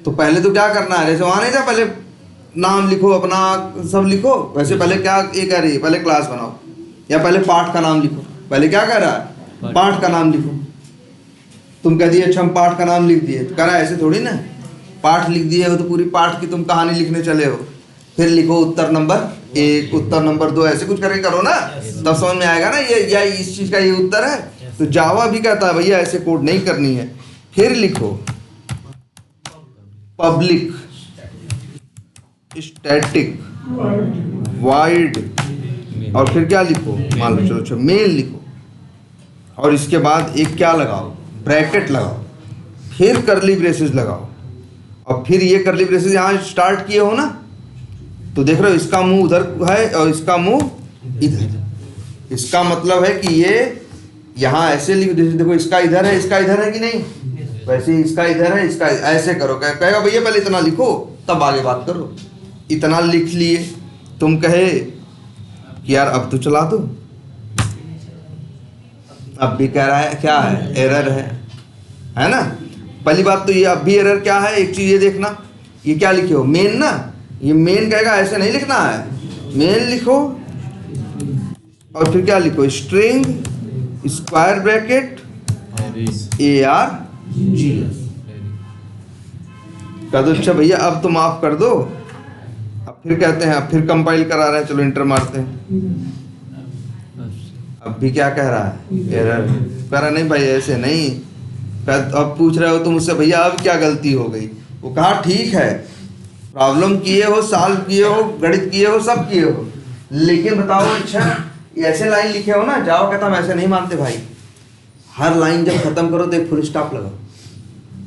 तो पहले तो क्या करना है, जैसे वहां नहीं था पहले नाम लिखो अपना सब लिखो, वैसे पहले क्या ये कह रही है, पहले क्लास बनाओ या पहले पाठ का नाम लिखो। पहले क्या कह रहा है, पाठ का नाम लिखो। तुम कह दिए अच्छा हम पाठ का नाम लिख दिए, कह रहा है ऐसे थोड़ी ना, पाठ लिख दिए हो तो पूरी पाठ की तुम कहानी लिखने चले हो, फिर लिखो उत्तर नंबर 1, उत्तर नंबर 2, ऐसे कुछ करके करो ना, तब समझ में आएगा ना ये या इस चीज का ये उत्तर है। तो जावा भी कहता है भैया ऐसे कोड नहीं करनी है, फिर लिखो पब्लिक स्टैटिक वाइड, और फिर क्या लिखो, मान लो चलो मेल लिखो, और इसके बाद एक क्या लगाओ, ब्रैकेट लगाओ, फिर करली ब्रेसेस लगाओ, और फिर ये करली ब्रेसेस यहाँ स्टार्ट किए हो ना, तो देख रहे हो इसका मुंह उधर है और इसका मुंह इधर। इसका मतलब है कि ये यहाँ ऐसे लिख, देखो इसका इधर है, इसका इधर है कि नहीं, वैसे ही इसका इधर है, इसका ऐसे करो। कहेगा भैया पहले इतना लिखो तब आगे बात करो। इतना लिख लिए, तुम कहे कि यार अब तो चला दो, अब भी कह रहा है क्या है, एरर है ना। पहली बात तो ये अब भी एरर क्या है, एक चीज ये देखना, ये क्या लिखे हो मेन ना, ये मेन कहेगा ऐसे नहीं लिखना है, मेन लिखो और फिर क्या लिखो स्ट्रिंग स्क्वायर ब्रैकेट ARG कर दो। अच्छा भैया अब तो माफ कर दो, अब फिर कहते हैं, अब फिर कंपाइल करा रहे हैं, चलो इंटर मारते हैं। अब भी क्या कह रहा है, एरर कह रहा नहीं भाई ऐसे नहीं। अब पूछ रहे हो तो मुझसे भैया अब क्या गलती हो गई, वो कहा ठीक है प्रॉब्लम किए हो, सॉल्व किए हो, गणित किए हो, सब किए हो, लेकिन बताओ अच्छा ऐसे लाइन लिखे हो ना। जाओ कहता हम ऐसे नहीं मानते भाई, हर लाइन जब खत्म करो तो एक फुल स्टॉप लगाओ,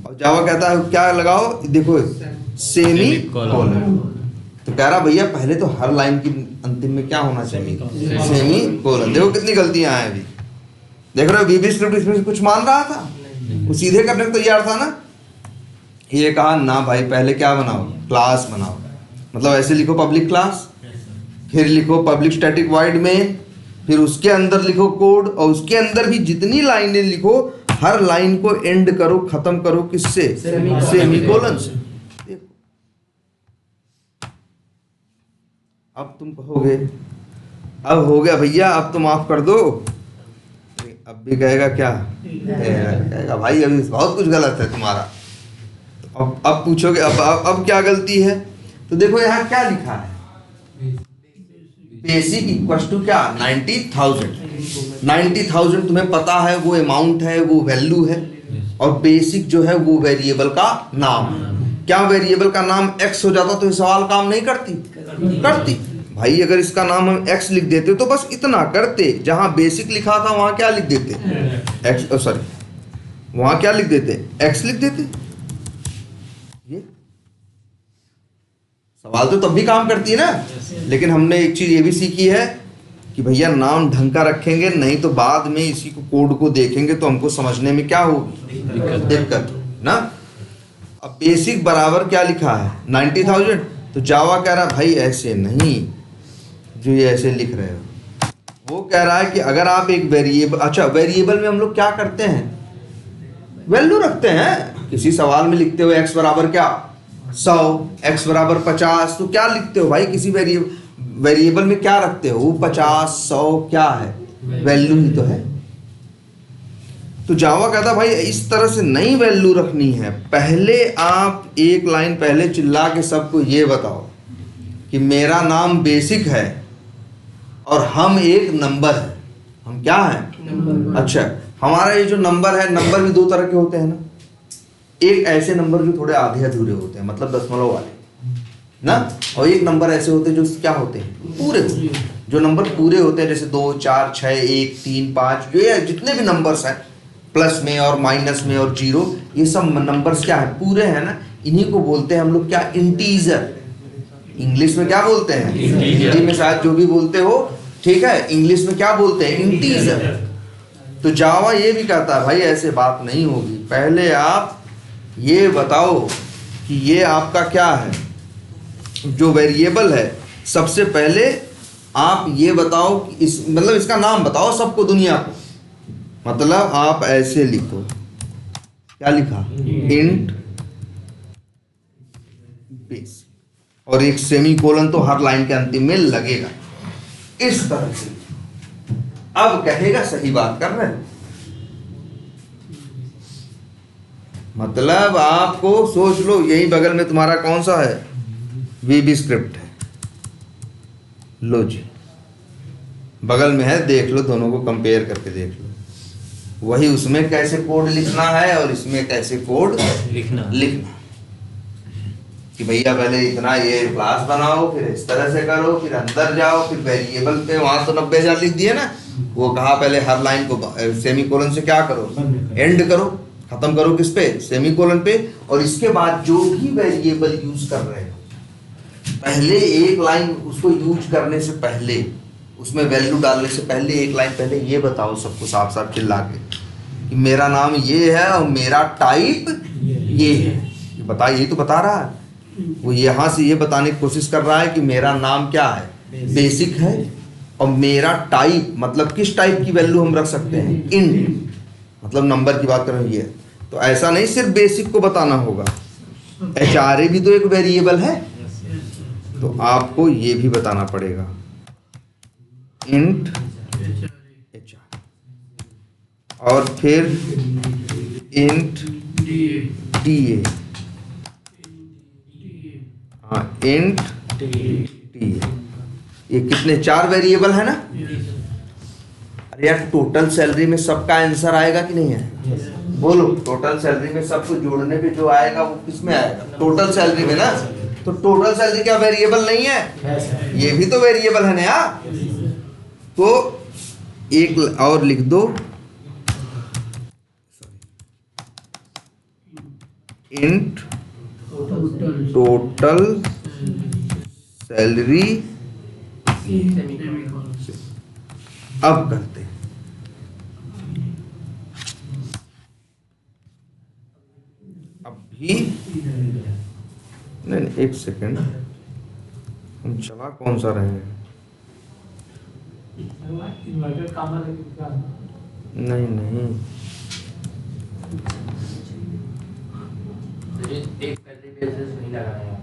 और जावा कहता है क्या लगाओ, देखो सेमी कोलन। तो कह रहा भैया पहले तो हर लाइन की अंतिम में क्या होना चाहिए, सेमी कोलन। देखो कितनी गलतियां हैं अभी, देख रहे हो VB स्क्रिप्ट इसमें कुछ मान रहा था, वो सीधे करने को तैयार था ना। ये कहा ना भाई पहले क्या बनाओ, क्लास बनाओ, मतलब ऐसे लिखो पब्लिक क्लास, फिर लिखो पब्लिक स्टैटिक वॉइड मेन, फिर उसके अंदर लिखो कोड, और उसके अंदर भी जितनी लाइनें लिखो हर लाइन को एंड करो, खत्म करो किससे, सेमीकोलन से। अब तुम कहोगे अब हो गया भैया अब तो माफ कर दो, अब भी कहेगा क्या, कहेगा भाई अभी बहुत कुछ गलत है तुम्हारा। तो अब पूछोगे अब क्या गलती है, तो देखो यहाँ क्या लिखा है, बेसिक इक्वल टू क्या 90,000। 90,000 तुम्हें पता है वो अमाउंट है, वो वैल्यू है, और बेसिक जो है वो वेरिएबल का नाम है। क्या वेरिएबल का नाम x हो जाता तो ये सवाल काम नहीं करती भाई। अगर इसका नाम हम x लिख देते तो बस इतना करते, जहां बेसिक लिखा था वहां क्या लिख देते, x, सॉरी वहां क्या लिख देते, x लिख देते। ये सवाल तो तब भी काम करती है ना, लेकिन हमने एक चीज ये भी सीखी है कि भैया नाम ढंग का रखेंगे, नहीं तो बाद में इसी को कोड को देखेंगे तो हमको समझने में क्या होगी, दिक्कत ना। अब बेसिक बराबर क्या लिखा है 90,000, तो जावा कह रहा है भाई ऐसे नहीं, जो ये ऐसे लिख रहे हो। वो कह रहा है कि अगर आप एक वेरिएबल, अच्छा वेरिएबल में हम लोग क्या करते हैं, वैल्यू रखते हैं। किसी सवाल में लिखते हो x बराबर क्या 100, x बराबर 50, तो क्या लिखते हो भाई, किसी वेरिएबल में क्या रखते हो, 50 100 क्या है, वैल्यू ही तो है। तो जावा कहता भाई इस तरह से नहीं वैल्यू रखनी है, पहले आप एक लाइन पहले चिल्ला के सबको ये बताओ कि मेरा नाम बेसिक है और हम एक नंबर है, हम क्या है, अच्छा हमारा ये जो नंबर है, नंबर भी दो तरह के होते हैं ना, एक ऐसे नंबर जो थोड़े आधे अधूरे होते हैं, मतलब दशमलव वाले ना, और एक नंबर ऐसे होते हैं जो क्या होते हैं, पूरे होते हैं। जो नंबर पूरे होते हैं जैसे 2 4 6 1 3 5, ये जितने भी नंबर्स हैं प्लस में और माइनस में और जीरो, ये सब नंबर्स क्या है, पूरे हैं ना, इन्हीं को बोलते हैं हम लोग क्या, इंटीजर। इंग्लिश में क्या बोलते हैं, हिंदी में शायद जो भी बोलते हो, ठीक है, इंग्लिश में क्या बोलते हैं, इंटीजर। तो जावा ये भी कहता है भाई ऐसे बात नहीं होगी, पहले आप ये बताओ कि ये आपका क्या है, जो वेरिएबल है, सबसे पहले आप ये बताओ कि इस मतलब इसका नाम बताओ सबको, दुनिया को। मतलब आप ऐसे लिखो, क्या लिखा, इंट बेस, और एक सेमीकोलन तो हर लाइन के अंतिम में लगेगा, इस तरह से। अब कहेगा सही बात कर रहे हैं, मतलब आपको सोच लो, यही बगल में तुम्हारा कौन सा है, VB स्क्रिप्ट है, लो जी बगल में है, देख लो, दोनों को कंपेयर करके देख लो, वही उसमें कैसे कोड लिखना है और इसमें कैसे कोड लिखना कि भैया पहले इतना ये क्लास बनाओ, फिर इस तरह से करो, फिर अंदर जाओ, फिर वेरिएबल पे वहां तो 90,000 लिख दिए ना, वो कहा पहले हर लाइन को सेमीकोलन से क्या करो, एंड करो, खत्म करो किस पे, सेमीकोलन पे, और इसके बाद जो भी वेरिएबल यूज कर रहे हो पहले एक लाइन उसको यूज करने से पहले, उसमें वैल्यू डालने से पहले एक लाइन पहले ये बताओ सबको साफ साफ चिल्ला के कि मेरा नाम ये है और मेरा टाइप ये है, ये बता, यही तो बता रहा है वो, यहाँ से ये बताने की कोशिश कर रहा है कि मेरा नाम क्या है, बेसिक है, और मेरा टाइप मतलब किस टाइप की वैल्यू हम रख सकते हैं, इंट, मतलब नंबर की बात कर रहे हैं ये, तो ऐसा नहीं सिर्फ बेसिक को बताना होगा, HRA भी तो एक वेरिएबल है, तो आपको ये भी बताना पड़ेगा इंट HR, और फिर इंट TA, हाँ इंट TA। ये कितने, 4 वेरिएबल है ना। अरे यार टोटल सैलरी में सबका आंसर आएगा कि नहीं आएगा? बोलो, टोटल सैलरी में सबको जोड़ने पे जो आएगा वो किस में आएगा? टोटल सैलरी में ना। तो टोटल सैलरी क्या वेरिएबल नहीं है? ये भी तो वेरिएबल है ना यार। तो एक और लिख दो, इंट टोटल सैलरी। अब करते हैं, अभी नहीं, एक सेकेंड, हम चला कौन सा रहे हैं? नहीं नहीं, एक सैलरी बेसिस नहीं लगा है,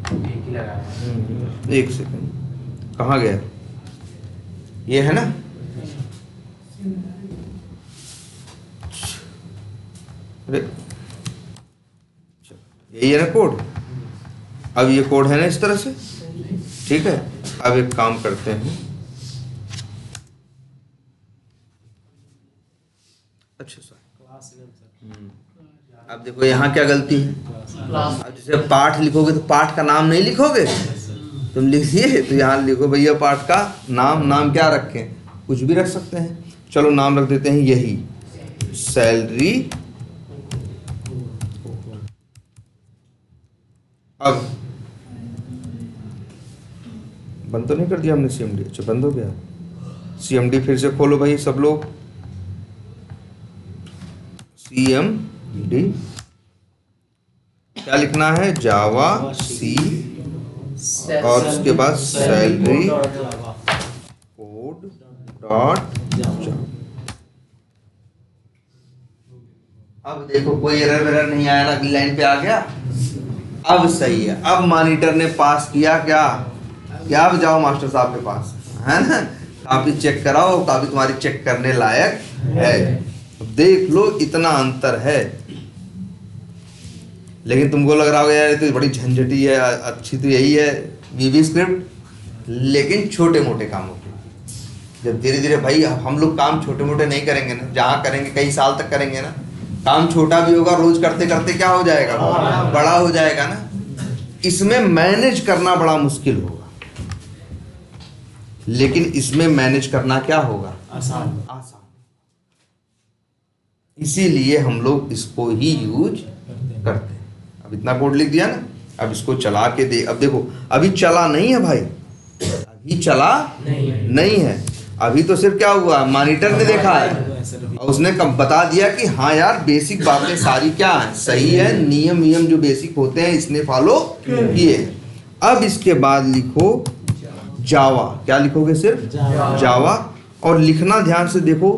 एक ही लगा है। एक सेकेंड, कहाँ गया? ये है ना, अरे यही है ना कोड। अब ये कोड है ना इस तरह से, ठीक है। अब एक काम करते हैं, अच्छा सर, अब देखो यहाँ क्या गलती है। अब जैसे पाठ लिखोगे तो पाठ का नाम नहीं लिखोगे, तुम लिख दिए, तो यहाँ लिखो भैया पाठ का नाम क्या रखें? कुछ भी रख सकते हैं। चलो नाम रख देते हैं यही, सैलरी। अब बंद तो नहीं कर दिया हमने CMD? अच्छा बंद हो गया CMD। फिर से खोलो भाई सब लोग, CMD क्या लिखना है? जावा C, और उसके बाद सैलरी कोड डॉट जावा। अब देखो कोई एरर वेरर नहीं आया ना, अगली लाइन पे आ गया। अब सही है, अब मॉनिटर ने पास किया क्या? अब जाओ मास्टर साहब के पास, है ना, काफी चेक कराओ, काफी तुम्हारी चेक करने लायक है। देख लो इतना अंतर है। लेकिन तुमको लग रहा होगा यार तो बड़ी झंझटी है, अच्छी तो यही है VB स्क्रिप्ट, लेकिन छोटे मोटे कामों के। जब धीरे धीरे भाई हम लोग काम छोटे मोटे नहीं करेंगे ना, जहाँ करेंगे कई साल तक करेंगे ना, काम छोटा भी होगा, रोज करते करते क्या हो जाएगा? बड़ा हो जाएगा ना। इसमें मैनेज करना बड़ा मुश्किल होगा, लेकिन इसमें मैनेज करना क्या होगा? आसान। इसीलिए हम लोग इसको ही यूज करते हैं। अब इतना कोड लिख दिया ना, अब इसको चला के दे। अब देखो अभी चला नहीं है भाई, अभी चला नहीं है। अभी तो सिर्फ क्या हुआ, मॉनिटर ने देखा है और उसने कब बता दिया कि हाँ यार बेसिक बातें सारी क्या है, सही है, नियम जो बेसिक होते हैं इसने फॉलो किए। अब इसके बाद लिखो जावा। क्या लिखोगे? सिर्फ जावा। और लिखना ध्यान से देखो,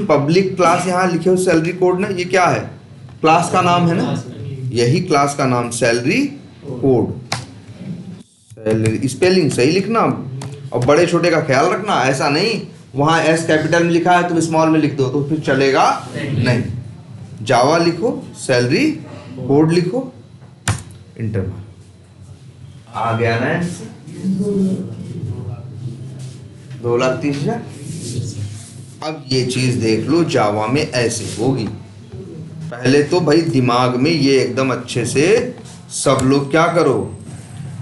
पब्लिक क्लास यहाँ लिखे हो सैलरी कोड ना, ये क्या है? क्लास का नाम है ना, यही क्लास का नाम सैलरी कोड। सैलरी स्पेलिंग सही लिखना, और बड़े छोटे का ख्याल रखना। ऐसा नहीं वहाँ S कैपिटल में लिखा है तुम स्मॉल में लिख दो तो फिर चलेगा नहीं। जावा लिखो, सैलरी कोड लिखो, इंटर मारो। आ गया ना 2,30,000। अब ये चीज देख लो जावा में ऐसे होगी। पहले तो भाई दिमाग में ये एकदम अच्छे से सब लोग क्या करो,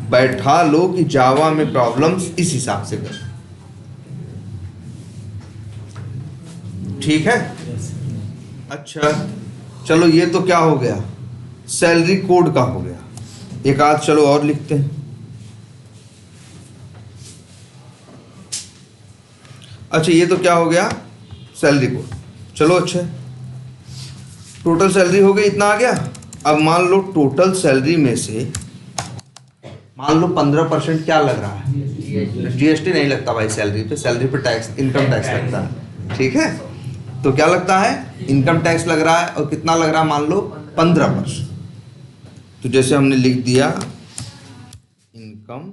बैठा लो कि जावा में प्रॉब्लम्स इस हिसाब से करो। ठीक है? अच्छा चलो ये तो क्या हो गया, सैलरी कोड का हो गया। एक आध चलो और लिखते हैं। अच्छा ये तो क्या हो गया, सैलरी कोड। चलो अच्छा टोटल सैलरी हो गई, इतना आ गया। अब मान लो टोटल सैलरी में से मान लो 15% क्या लग रहा है? GST नहीं लगता भाई सैलरी पे, सैलरी पे टैक्स, इनकम टैक्स लगता है। ठीक है? तो क्या लगता है, इनकम टैक्स लग रहा है, और कितना लग रहा है, मान लो 15%। तो जैसे हमने लिख दिया इनकम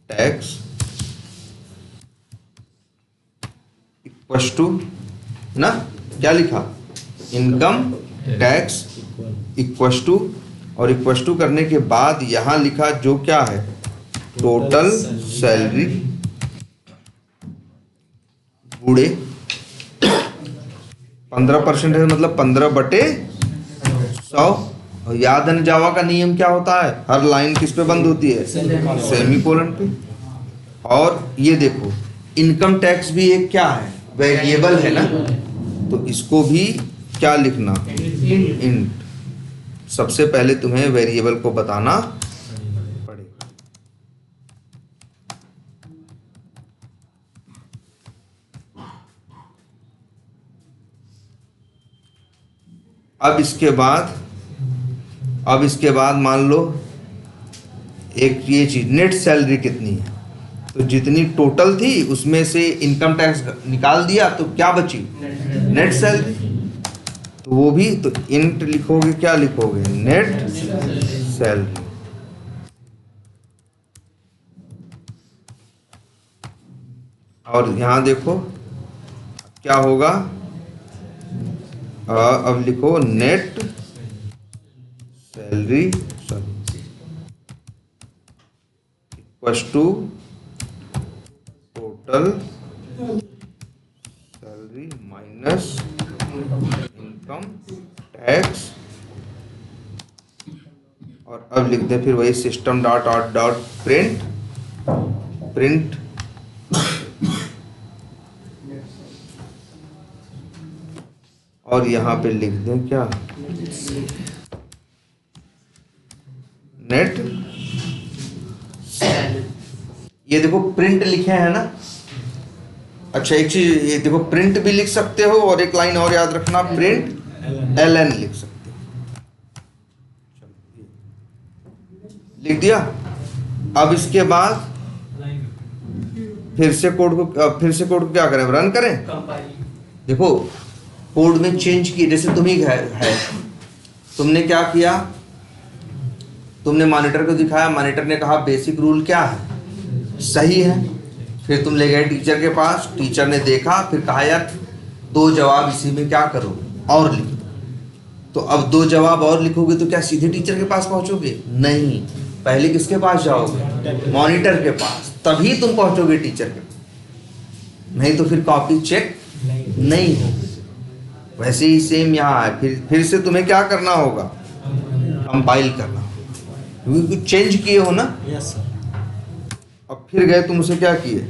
टैक्स इक्वल टू ना, क्या लिखा, इनकम टैक्स इक्वल टू, और इक्वल टू करने के बाद यहां लिखा जो क्या है, टोटल सैलरी गुणे 15% है, मतलब 15/100। और याद है जावा का नियम क्या होता है, हर लाइन किस पे बंद होती है, सेमीकोलन पे। और ये देखो इनकम टैक्स भी एक क्या है, वेरिएबल है ना, तो इसको भी क्या लिखना, इंट। सबसे पहले तुम्हें वेरिएबल को बताना पड़ेगा। अब इसके बाद मान लो एक ये चीज, नेट सैलरी कितनी है, तो जितनी टोटल थी उसमें से इनकम टैक्स निकाल दिया तो क्या बची, नेट सैलरी। तो वो भी तो इंट लिखोगे, क्या लिखोगे, नेट सैलरी। और यहां देखो क्या होगा, अब लिखो net salary equal to total salary minus income tax. और अब लिख दे फिर वही system dot out dot print और यहां पे लिख दें क्या, नेट। ये देखो प्रिंट लिखे हैं ना। अच्छा एक चीज ये देखो, प्रिंट भी लिख सकते हो, और एक लाइन और याद रखना, प्रिंट एलएन लिख सकते हो। लिख दिया। अब इसके बाद फिर से कोड को क्या करें, रन करें। देखो कोड में चेंज किए, जैसे तुम ही है, तुमने क्या किया, तुमने मॉनिटर को दिखाया, मॉनिटर ने कहा बेसिक रूल क्या है, सही है। फिर तुम ले गए टीचर के पास, टीचर ने देखा, फिर कहा यार 2 जवाब इसी में क्या करो और लिखो। तो अब 2 जवाब और लिखोगे तो क्या सीधे टीचर के पास पहुंचोगे, नहीं, पहले किसके पास जाओगे, मॉनिटर के पास, तभी तुम पहुंचोगे टीचर के पास, नहीं तो फिर कॉपी चेक नहीं हो। वैसे ही सेम यहाँ है, फिर से तुम्हें क्या करना होगा, कंपाइल करना, क्योंकि कुछ चेंज किए हो ना। Yes sir. अब फिर गए तुम उसे क्या किए,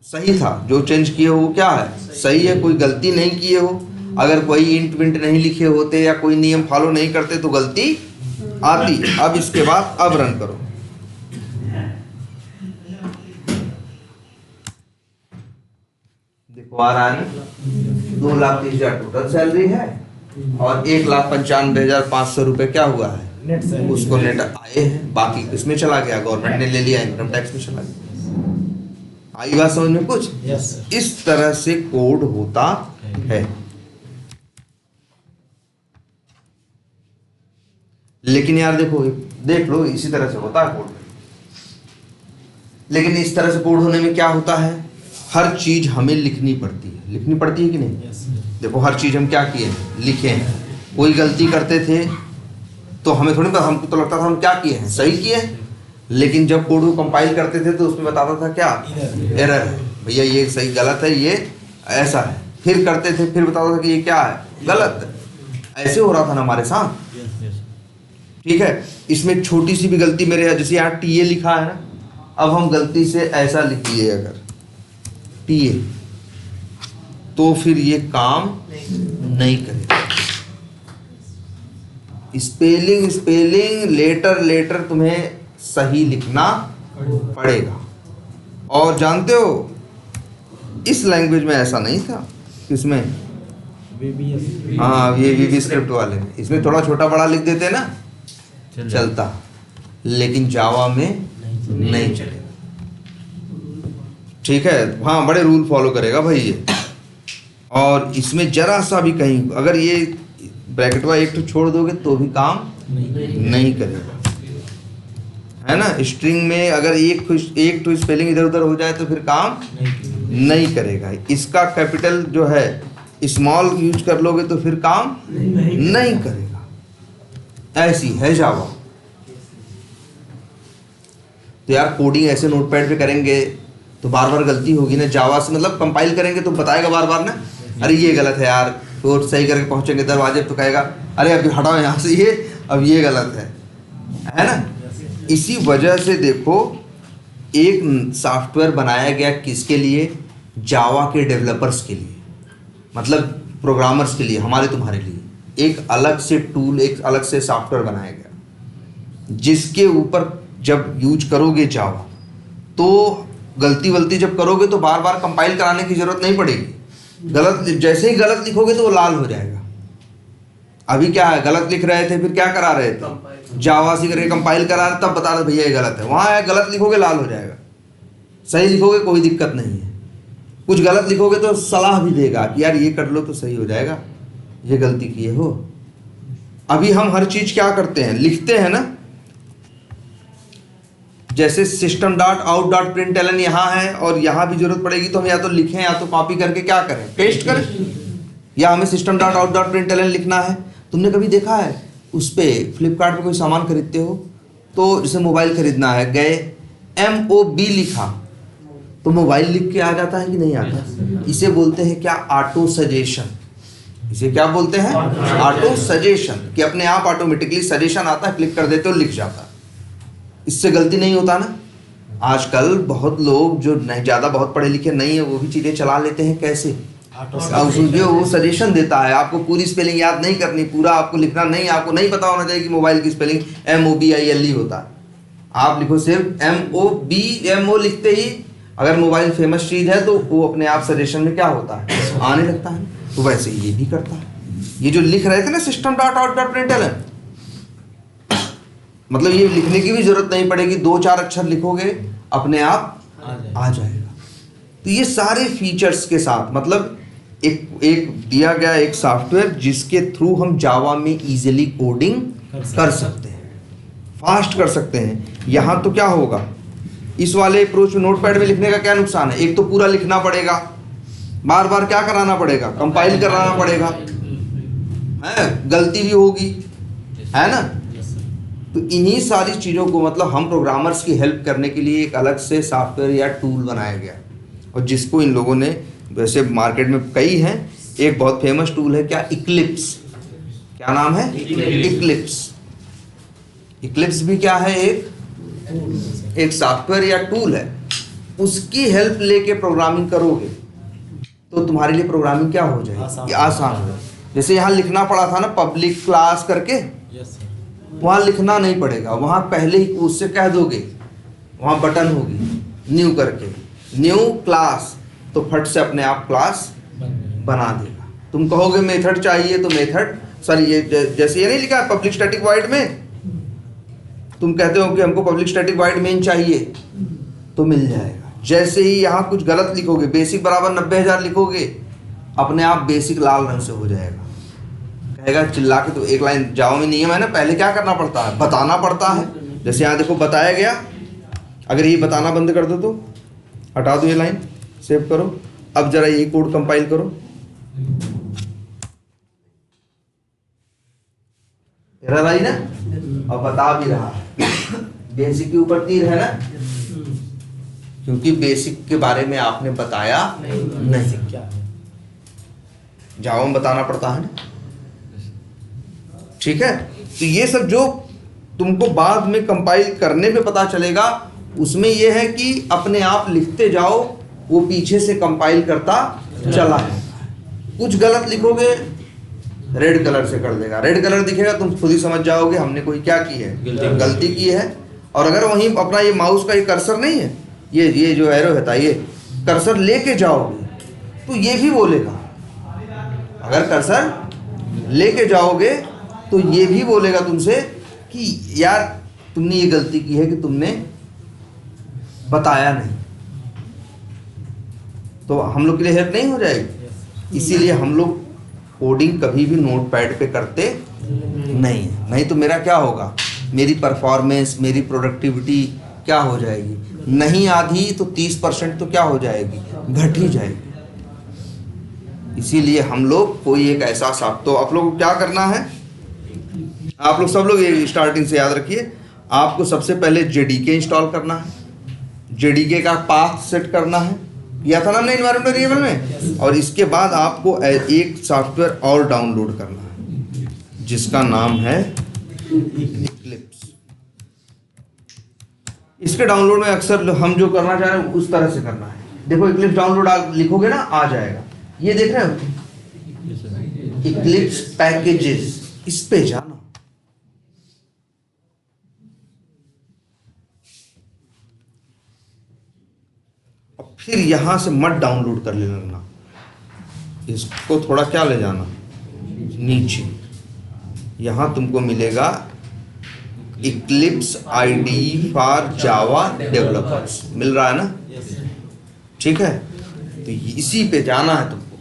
सही था जो चेंज किए हो वो क्या है, सही है, कोई गलती नहीं किए हो। अगर कोई इंट विंट नहीं लिखे होते या कोई नियम फॉलो नहीं करते तो गलती आती। अब इसके बाद अब रन करो। देखो आ रहा है, 2,30,000 टोटल सैलरी है और 1,95,500 रुपए क्या हुआ है, नेट सैलरी, उसको नेट आए हैं, बाकी किसमें चला गया, गवर्नमेंट ने ले लिया, इनकम टैक्स में चला गया। आई बात समझ में कुछ। Yes sir. इस तरह से कोड होता है। लेकिन यार देखो, देख लो इसी तरह से होता है कोड, लेकिन इस तरह से कोड होने में क्या होता है, हर चीज हमें लिखनी पड़ती है कि नहीं। Yes sir. देखो हर चीज हम क्या किए हैं, लिखे हैं। कोई गलती करते थे तो हमें थोड़ी पता, हमको तो लगता था हम क्या किए हैं, सही किए हैं। लेकिन जब कोड को कंपाइल करते थे तो उसमें बताता था क्या, एरर है भैया, ये सही गलत है, ये ऐसा है। फिर करते थे, फिर बताता था कि ये क्या है, गलत है। ऐसे हो रहा था ना हमारे साथ। Yes yes. ठीक है, इसमें छोटी सी भी गलती मेरे, जैसे यहाँ टीए लिखा है ना, अब हम गलती से ऐसा लिख दिए अगर टीए, तो फिर ये काम नहीं करेगा। स्पेलिंग लेटर तुम्हें सही लिखना पड़ेगा। और जानते हो इस लैंग्वेज में ऐसा नहीं था, किसमें, VBS। हाँ ये वीबी स्क्रिप्ट वाले में, इसमें थोड़ा छोटा बड़ा लिख देते ना चलता, लेकिन जावा में नहीं चलेगा। ठीक है, हाँ बड़े रूल फॉलो करेगा भाई ये। और इसमें जरा सा भी कहीं अगर ये ब्रैकेट वाला एक तो छोड़ दोगे तो भी काम नहीं करेगा, है ना। स्ट्रिंग में अगर एक तो स्पेलिंग इधर उधर हो जाए तो फिर काम नहीं करेगा। इसका कैपिटल जो है स्मॉल यूज कर लोगे तो फिर काम नहीं करेगा। ऐसी है जावा। तो यार कोडिंग ऐसे नोटपैड पे करेंगे तो बार बार गलती होगी ना। जावा से मतलब कंपाइल करेंगे तो बताएगा बार बार ना, अरे ये गलत है यार, तो सही करके पहुंचेंगे दरवाजे तो कहेगा अरे अभी हटाओ यहाँ से ये, अब ये गलत है ना। इसी वजह से देखो एक सॉफ्टवेयर बनाया गया किसके लिए, जावा के डेवलपर्स के लिए, मतलब प्रोग्रामर्स के लिए, हमारे तुम्हारे लिए एक अलग से टूल, एक अलग से सॉफ्टवेयर बनाया गया जिसके ऊपर जब यूज करोगे जावा तो गलती जब करोगे तो बार बार कंपाइल कराने की जरूरत नहीं पड़ेगी। गलत जैसे ही गलत लिखोगे तो वो लाल हो जाएगा। अभी क्या है, गलत लिख रहे थे फिर क्या करा रहे थे, जावा सी करके कंपाइल करा रहे तब बता रहे भैया ये गलत है। वहाँ गलत लिखोगे लाल हो जाएगा, सही लिखोगे कोई दिक्कत नहीं है। कुछ गलत लिखोगे तो सलाह भी देगा कि यार ये कर लो तो सही हो जाएगा, ये गलती किए हो। अभी हम हर चीज क्या करते हैं, लिखते हैं ना, जैसे system dot out dot println यहाँ है और यहाँ भी जरूरत पड़ेगी तो हम या तो लिखें या तो कॉपी करके क्या करें, पेस्ट करें, या हमें system dot out dot println लिखना है। तुमने कभी देखा है उस पर फ्लिपकार्ट पे कोई सामान खरीदते हो तो जैसे मोबाइल खरीदना है, गए MOB लिखा तो मोबाइल लिख के आ जाता है कि नहीं आता। इसे बोलते हैं क्या, ऑटो सजेशन। इसे क्या बोलते हैं, ऑटो सजेशन, कि अपने आप ऑटोमेटिकली सजेशन आता है, क्लिक कर देते हो लिख जाता है। इससे गलती नहीं होता ना। आजकल बहुत लोग जो नहीं ज़्यादा बहुत पढ़े लिखे नहीं है वो भी चीज़ें चला लेते हैं। कैसे, जो वो सजेशन देता है, आपको पूरी स्पेलिंग याद नहीं करनी, पूरा आपको लिखना नहीं, आपको नहीं पता होना चाहिए कि मोबाइल की स्पेलिंग MOBILE होता है। आप लिखो सिर्फ MO लिखते ही अगर मोबाइल फेमस चीज़ है तो वो अपने आप सजेशन में क्या होता है, आने लगता है। तो वैसे ये भी करता है। ये जो लिख रहे थे ना system dot out dot println, मतलब ये लिखने की भी जरूरत नहीं पड़ेगी, 2-4 अक्षर लिखोगे अपने आप आ जाएगा। तो ये सारे फीचर्स के साथ मतलब एक दिया गया एक सॉफ्टवेयर जिसके थ्रू हम जावा में इजीली कोडिंग कर सकते हैं, फास्ट कर सकते हैं। यहाँ तो क्या होगा, इस वाले अप्रोच में नोटपैड में लिखने का क्या नुकसान है, एक तो पूरा लिखना पड़ेगा, बार बार क्या कराना पड़ेगा, कंपाइल कराना पड़ेगा, है गलती भी होगी, है ना। तो इन्हीं सारी चीज़ों को मतलब हम प्रोग्रामर्स की हेल्प करने के लिए एक अलग से सॉफ्टवेयर या टूल बनाया गया, और जिसको इन लोगों ने, वैसे मार्केट में कई हैं, एक बहुत फेमस टूल है क्या, इक्लिप्स। क्या नाम है, इक्लिप्स। इक्लिप्स भी क्या है, एक सॉफ्टवेयर या टूल है। उसकी हेल्प लेके प्रोग्रामिंग करोगे तो तुम्हारे लिए प्रोग्रामिंग क्या हो जाएगी, आसान हो जाएगी। जैसे यहाँ लिखना पड़ा था ना पब्लिक क्लास करके, वहाँ लिखना नहीं पड़ेगा, वहाँ पहले ही उससे कह दोगे, वहाँ बटन होगी न्यू करके, न्यू क्लास, तो फट से अपने आप क्लास बना देगा। तुम कहोगे मेथड चाहिए तो मेथड, सॉरी ये जैसे ये नहीं लिखा है पब्लिक स्टैटिक वॉइड में, तुम कहते हो कि हमको पब्लिक स्टैटिक वॉइड मेन चाहिए तो मिल जाएगा। जैसे ही यहाँ कुछ गलत लिखोगे, बेसिक बराबर 90,000 लिखोगे, अपने आप बेसिक लाल रंग से हो जाएगा। कहेगा चिल्ला के, तो एक लाइन जावा में नियम है ना, पहले क्या करना पड़ता है, बताना पड़ता है। जैसे यहाँ देखो बताया गया, अगर ये बताना बंद कर दो तो हटा दो, ये लाइन सेव करो। अब जरा ये कोड कंपाइल करो, एरर आई ना, और बता भी रहा है बेसिक के ऊपर तीर है ना, क्योंकि बेसिक के बारे में आपने बताया नहीं। जावा में बताना पड़ता है ना, ठीक है। तो ये सब जो तुमको बाद में कंपाइल करने में पता चलेगा, उसमें यह है कि अपने आप लिखते जाओ, वो पीछे से कंपाइल करता चला है। कुछ गलत लिखोगे रेड कलर से कर देगा, रेड कलर दिखेगा तुम खुद ही समझ जाओगे हमने कोई क्या की है, गलती की है। और अगर वहीं अपना ये माउस का ये कर्सर नहीं है, ये जो एरो है, ये कर्सर लेके जाओगे तो ये भी बोलेगा। अगर कर्सर लेके जाओगे तो ये भी बोलेगा तुमसे कि यार तुमने ये गलती की है कि तुमने बताया नहीं। तो हम लोग के लिए हेल्प नहीं हो जाएगी। इसीलिए हम लोग कोडिंग कभी भी नोटपैड पे करते नहीं तो मेरा क्या होगा, मेरी परफॉर्मेंस, मेरी प्रोडक्टिविटी क्या हो जाएगी, नहीं आधी तो 30% तो क्या हो जाएगी, घट ही जाएगी। इसीलिए हम लोग कोई एक ऐसा साफ, तो आप लोग को क्या करना है, आप लोग सब लोग ये स्टार्टिंग से याद रखिए, आपको सबसे पहले जेडीके इंस्टॉल करना है, जेडीके का पाथ सेट करना है, किया था ना हमने एनवायरमेंट वेरिएबल में, और इसके बाद आपको एक सॉफ्टवेयर और डाउनलोड करना है जिसका नाम है इक्लिप्स। इसके डाउनलोड में अक्सर हम जो करना चाह रहे हैं उस तरह से करना है। देखो इक्लिप्स डाउनलोड आप लिखोगे ना आ जाएगा, ये देख रहे हो इक्लिप्स पैकेजेस, इस पे जाना, फिर यहां से मत डाउनलोड कर लेना, इसको थोड़ा क्या ले जाना नीचे, यहां तुमको मिलेगा Eclipse ID for Java developers, मिल रहा है ना, ठीक है। तो इसी पे जाना है तुमको,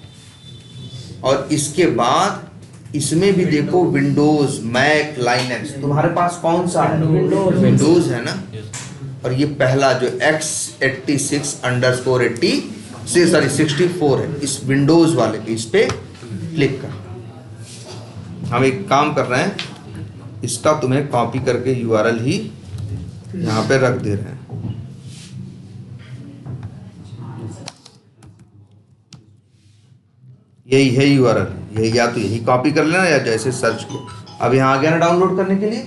और इसके बाद इसमें भी देखो विंडोज, मैक, लाइनक्स, तुम्हारे पास कौन सा है, विंडोज है ना, और ये पहला जो x86_80 है, इस विंडोज वाले पे इस पे क्लिक कर। हम एक काम कर रहे हैं, इसका तुम्हें कॉपी करके यूआरएल ही यहाँ पे रख दे रहे हैं। यही है यूआरएल, यही या तो यही कॉपी कर लेना या जैसे सर्च किया। अब यहाँ आ गया ना डाउनलोड करने के लिए,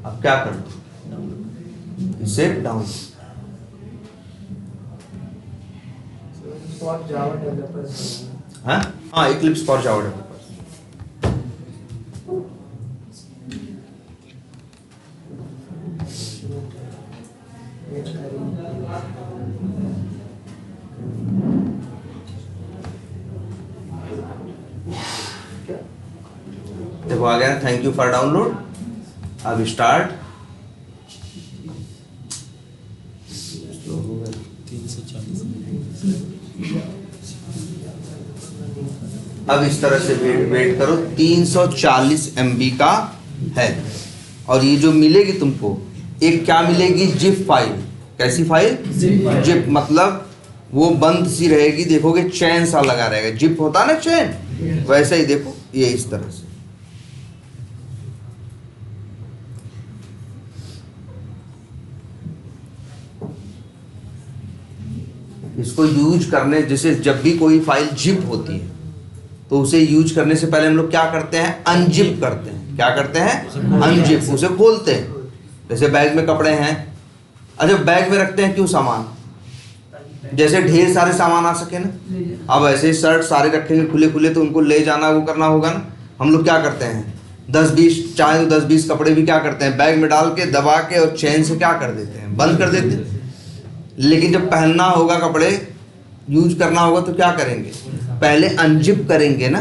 अब क्या करना, इसे डाउनलोड, हाँ इक्लिप्स फॉर जावा डेवलपर्स। देखो आ गया, थैंक यू फॉर डाउनलोड। अब स्टार्ट, 340। अब इस तरह से वेट करो, 340 MB का है, और ये जो मिलेगी तुमको एक क्या मिलेगी, जिप फाइल। कैसी फाइल, जिप, मतलब वो बंद सी रहेगी, देखोगे चैन सा लगा रहेगा, जिप होता है ना चैन, वैसे ही देखो ये इस तरह से। इसको यूज करने, जैसे जब भी कोई फाइल जिप होती है तो उसे यूज करने से पहले हम लोग क्या करते हैं, अनजिप करते हैं। क्या करते हैं, अनजिप, उसे खोलते हैं। जैसे बैग में कपड़े हैं, अच्छा बैग में रखते हैं क्यों सामान, जैसे ढेर सारे सामान आ सके ना। अब ऐसे शर्ट सारे रखेंगे खुले खुले तो उनको ले जाना वो करना होगा ना। हम लोग क्या करते हैं, 10-20 चाहे तो 10-20 कपड़े भी क्या करते हैं, बैग में डाल के दबा के और चैन से क्या कर देते हैं, बंद कर देते हैं। लेकिन जब पहनना होगा, कपड़े यूज करना होगा तो क्या करेंगे, पहले अनजिप करेंगे ना।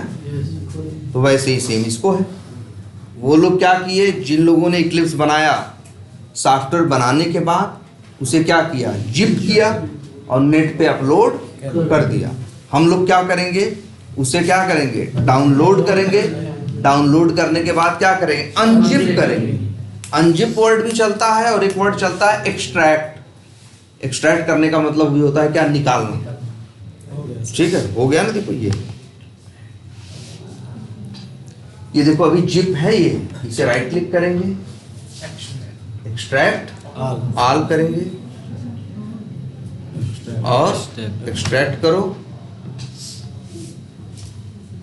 तो वैसे ही सेम इसको है। वो लोग क्या किए, जिन लोगों ने इक्लिप्स बनाया, सॉफ्टवेयर बनाने के बाद उसे क्या किया, जिप किया और नेट पे अपलोड कर दिया। हम लोग क्या करेंगे, उसे क्या करेंगे, डाउनलोड करेंगे। डाउनलोड करने के बाद क्या करेंगे, अनजिप करेंगे। अनजिप वर्ड भी चलता है और एक वर्ड चलता है एक्सट्रैक्ट। एक्सट्रैक्ट करने का मतलब भी होता है क्या, निकालना। ठीक है, हो गया ना। देखो ये देखो अभी जिप है, ये इसे राइट क्लिक करेंगे, एक्सट्रैक्ट ऑल करेंगे और एक्सट्रैक्ट करो।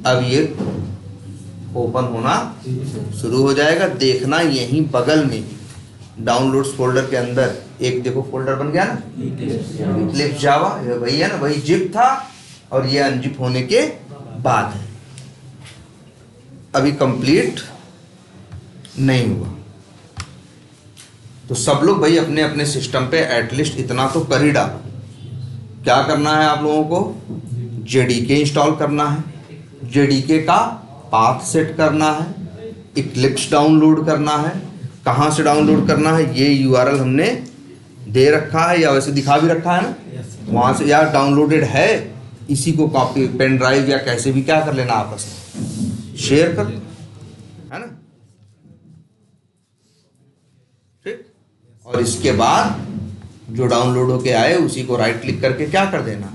अब ये ओपन होना शुरू हो जाएगा। देखना यहीं बगल में डाउनलोड्स फोल्डर के अंदर एक देखो फोल्डर बन गया ना, इक्लिप्स जावा, वही है ना, वही जिप था और ये अनजिप होने के बाद है। अभी कंप्लीट नहीं हुआ। तो सब लोग भाई अपने अपने सिस्टम पे एटलीस्ट इतना तो कर ही डालो। क्या करना है आप लोगों को, जेडीके इंस्टॉल करना है, जेडीके का पाथ सेट करना है, इक्लिप्स डाउनलोड करना है। कहाँ से डाउनलोड करना है, ये यूआरएल हमने दे रखा है या वैसे दिखा भी रखा है ना। वहाँ से, या डाउनलोडेड है, इसी को कॉपी पेन ड्राइव या कैसे भी क्या कर लेना, आपस में शेयर कर लेना, है ना। ठीक। और इसके बाद जो डाउनलोड होके आए उसी को राइट क्लिक करके क्या कर देना,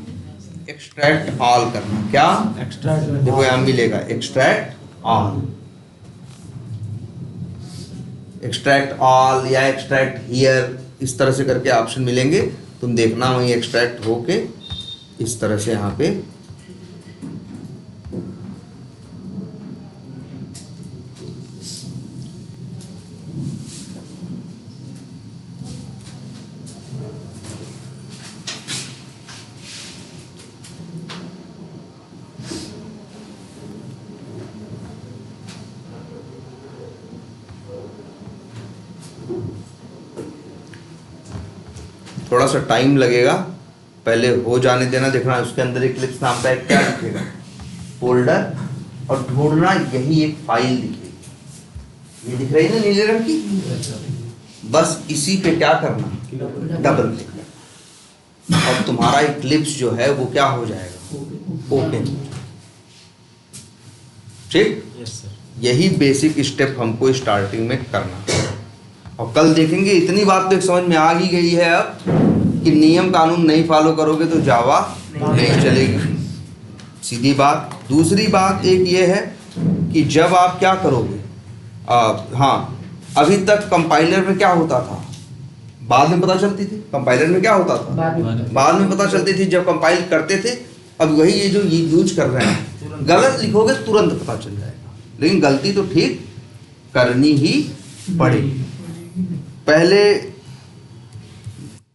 एक्सट्रैक्ट ऑल करना। क्या एक्स्ट्रैक्ट, देखो यहाँ मिलेगा एक्सट्रैक्ट ऑल, एक्सट्रैक्ट ऑल या एक्सट्रैक्ट हियर, इस तरह से करके ऑप्शन मिलेंगे। तुम देखना वहीं एक्सट्रैक्ट होके इस तरह से यहाँ पे थोड़ा सा टाइम लगेगा, पहले हो जाने देना। देखना उसके अंदर इक्लिप्स नाम का एक क्या दिखेगा, फोल्डर, और ढूंढना यही एक फाइल दिखेगी, ये दिख रही ना नीले रंग की, बस इसी पे क्या करना, डबल क्लिक करना, और तुम्हारा इक्लिप्स जो है वो क्या हो जाएगा, ओपन। ठीक। Yes sir. यही बेसिक स्टेप हमको स्टार्टिंग में करना है। और कल देखेंगे, इतनी बात तो एक समझ में आ ही गई है अब कि नियम कानून नहीं फॉलो करोगे तो जावा नहीं चलेगी, सीधी बात। दूसरी बात एक ये है कि जब आप क्या करोगे, हाँ, अभी तक कंपाइलर में क्या होता था, बाद में पता चलती थी, कंपाइलर में क्या होता था, बाद में पता चलती थी जब कंपाइल करते थे। अब वही ये जो ये यूज कर रहे हैं, गलत लिखोगे तुरंत पता चल जाएगा, लेकिन गलती तो ठीक करनी ही पड़ेगी। पहले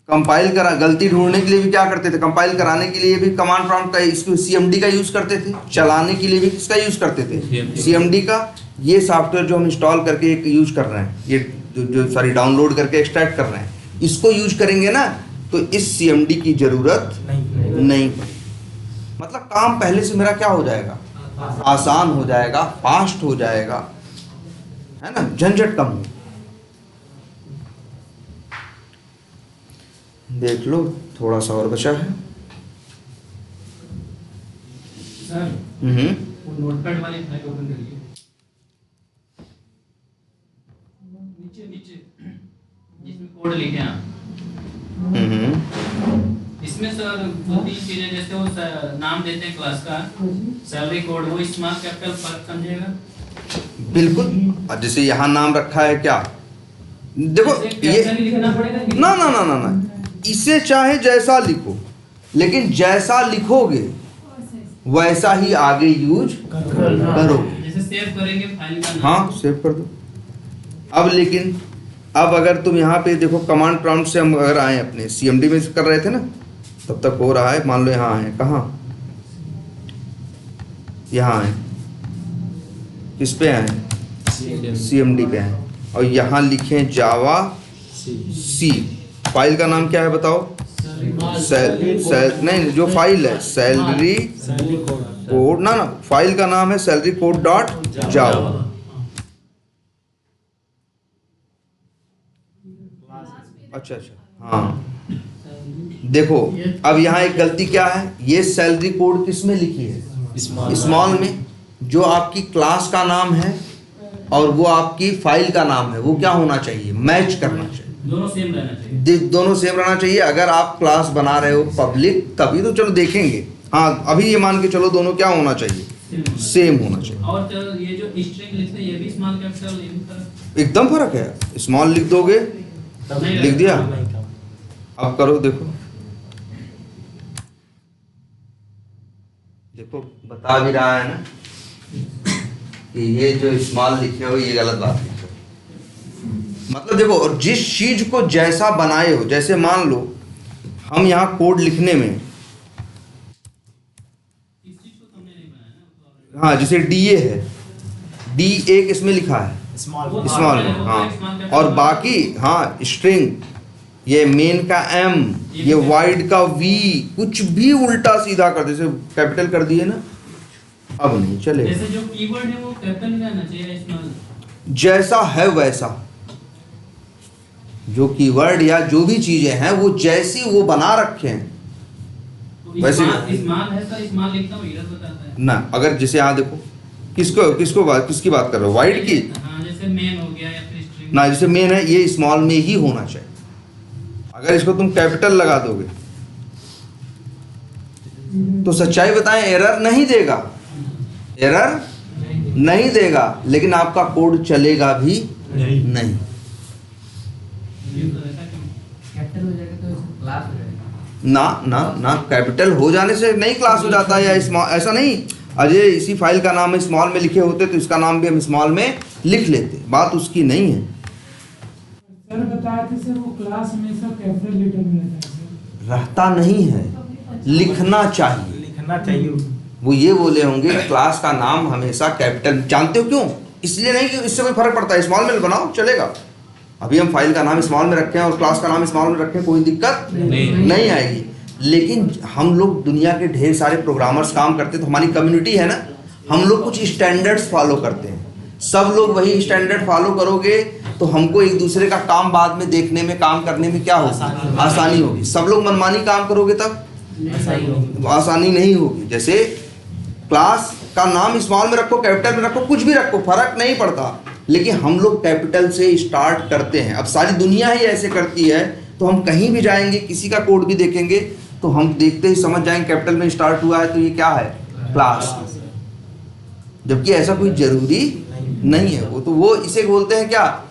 कंपाइल करा, गलती ढूंढने के लिए भी क्या करते थे, कंपाइल कराने के लिए भी कमांड प्रॉम्प्ट का, इसको सीएमडी का यूज करते थे, चलाने के लिए भी किसका यूज करते थे, सीएमडी का। ये सॉफ्टवेयर जो हम इंस्टॉल करके एक यूज कर रहे हैं, ये जो सॉरी डाउनलोड करके एक्सट्रैक्ट कर रहे हैं, इसको यूज करेंगे ना तो इस सीएमडी की जरूरत नहीं पड़ेगी। मतलब काम पहले से मेरा क्या हो जाएगा, आसान हो जाएगा, फास्ट हो जाएगा, है ना, झंझट कम हो। देख लो थोड़ा सा और बचा है। सर वो नोटपैड वाली फाइल ओपन करिए, नीचे नीचे जिसमें कोड लिखे हैं आप, इसमें सर दो तीन चीजें, जैसे वो नाम देते हैं क्लास का, सैलरी कोड, वो स्मॉल कैपिटल फर्क समझेगा बिल्कुल। और जैसे यहाँ नाम रखा है क्या, देखो ये लिखना पड़ेगा, ना ना ना ना ना, इसे चाहे जैसा लिखो, लेकिन जैसा लिखोगे वैसा ही आगे यूज करोगे। जैसे सेव करेंगे फाइल का नाम, हाँ सेव कर दो। अब लेकिन अब अगर तुम यहाँ पे देखो, कमांड प्रॉम्प्ट से हम अगर आए, अपने सीएमडी में कर रहे थे ना, तब तक हो रहा है, मान लो यहाँ आए, कहाँ, यहाँ आए, किस पे आए, सीएमडी पे आए, और यहाँ लिखें जावा सी। फाइल का नाम क्या है बताओ, नहीं, जो फाइल है सैलरी कोड, ना फाइल का नाम है सैलरी कोड डॉट जावा। अच्छा, हाँ देखो, अब यहाँ एक गलती क्या है, ये सैलरी कोड किस में लिखी है, स्मॉल में। जो आपकी क्लास का नाम है और वो आपकी फाइल का नाम है, वो क्या होना चाहिए, मैच करना चाहिए, दोनों सेम रहना चाहिए, दोनों सेम रहना चाहिए। अगर आप क्लास बना रहे हो पब्लिक, तभी तो चलो देखेंगे, हाँ अभी ये मान के चलो दोनों क्या होना चाहिए, सेम होना चाहिए। और तो ये जो स्ट्रिंग लिखते हैं ये भी स्मॉल कैपिटल, ये भी फर्क, एकदम फर्क है, स्मॉल लिख दोगे, लिख दिया, अब करो, देखो देखो बता भी रहा है ना कि ये जो स्मॉल लिखे हो ये गलत बात लिखे हो। मतलब देखो, और जिस चीज को जैसा बनाए हो, जैसे मान लो हम यहाँ कोड लिखने में, इस चीज को तुमने नहीं बनाया ना, हाँ जैसे DA है, D एक इसमें लिखा है स्मॉल स्मॉल, हाँ, और बाकी हाँ स्ट्रिंग, ये मेन का M, ये वाइड का V, कुछ भी उल्टा सीधा कर दे, जैसे कैपिटल कर दिए ना, अब नहीं चले। जैसे जो कीवर्ड है वो कैपिटल में आना चाहिए, स्मॉल, जैसा है वैसा, जो कीवर्ड या जो भी चीजें हैं वो जैसी वो बना रखे हैं तो वैसे इस्माल है तो इस्माल लिखता हूँ एरर बताता है ना, अगर जैसे यहाँ देखो किसकी बात कर रहे हो, वाइड की? हाँ, जैसे मेन हो गया या फिर स्ट्रिंग ना, जैसे मेन है ये स्मॉल में ही होना चाहिए। अगर इसको तुम कैपिटल लगा दोगे तो सच्चाई बताएं एरर नहीं देगा, एरर नहीं देगा, लेकिन आपका कोड चलेगा भी नहीं। कैपिटल हो जाएगा तो क्लास हो जाएगा। ना ना ना, कैपिटल हो जाने से नहीं क्लास हो जाता है या स्मॉल, ऐसा नहीं। अजय इसी फाइल का नाम स्मॉल में लिखे होते तो इसका नाम भी हम स्मॉल में लिख लेते, बात उसकी नहीं है। सर बताया थे सर वो क्लास में सब कैपिटल लेटर में रहता है सर। रहता नहीं है, लिखना चाहिए। लिखना चाहिए। वो ये बोले होंगे क्लास का नाम हमेशा कैपिटल, जानते हो क्यों? इसलिए नहीं कि इससे कोई फर्क पड़ता है, स्मॉल में बनाओ चलेगा। अभी हम फाइल का नाम स्मॉल में रखें और क्लास का नाम स्मॉल में रखें, कोई दिक्कत नहीं आएगी। लेकिन हम लोग दुनिया के ढेर सारे प्रोग्रामर्स काम करते, तो हमारी कम्युनिटी है ना, हम लोग कुछ स्टैंडर्ड्स फॉलो करते हैं। सब लोग वही स्टैंडर्ड फॉलो करोगे तो हमको एक दूसरे का काम बाद में देखने में, काम करने में क्या होगी? आसानी होगी। सब लोग मनमानी काम करोगे तब आसानी नहीं होगी। जैसे क्लास का नाम स्मॉल में रखो, कैपिटल में रखो, कुछ भी रखो, फर्क नहीं पड़ता, लेकिन हम लोग कैपिटल से स्टार्ट करते हैं। अब सारी दुनिया ही ऐसे करती है, तो हम कहीं भी जाएंगे, किसी का कोड भी देखेंगे तो हम देखते ही समझ जाएंगे कैपिटल में स्टार्ट हुआ है तो ये क्या है? क्लास। जबकि ऐसा कोई जरूरी नहीं है। वो इसे बोलते हैं क्या?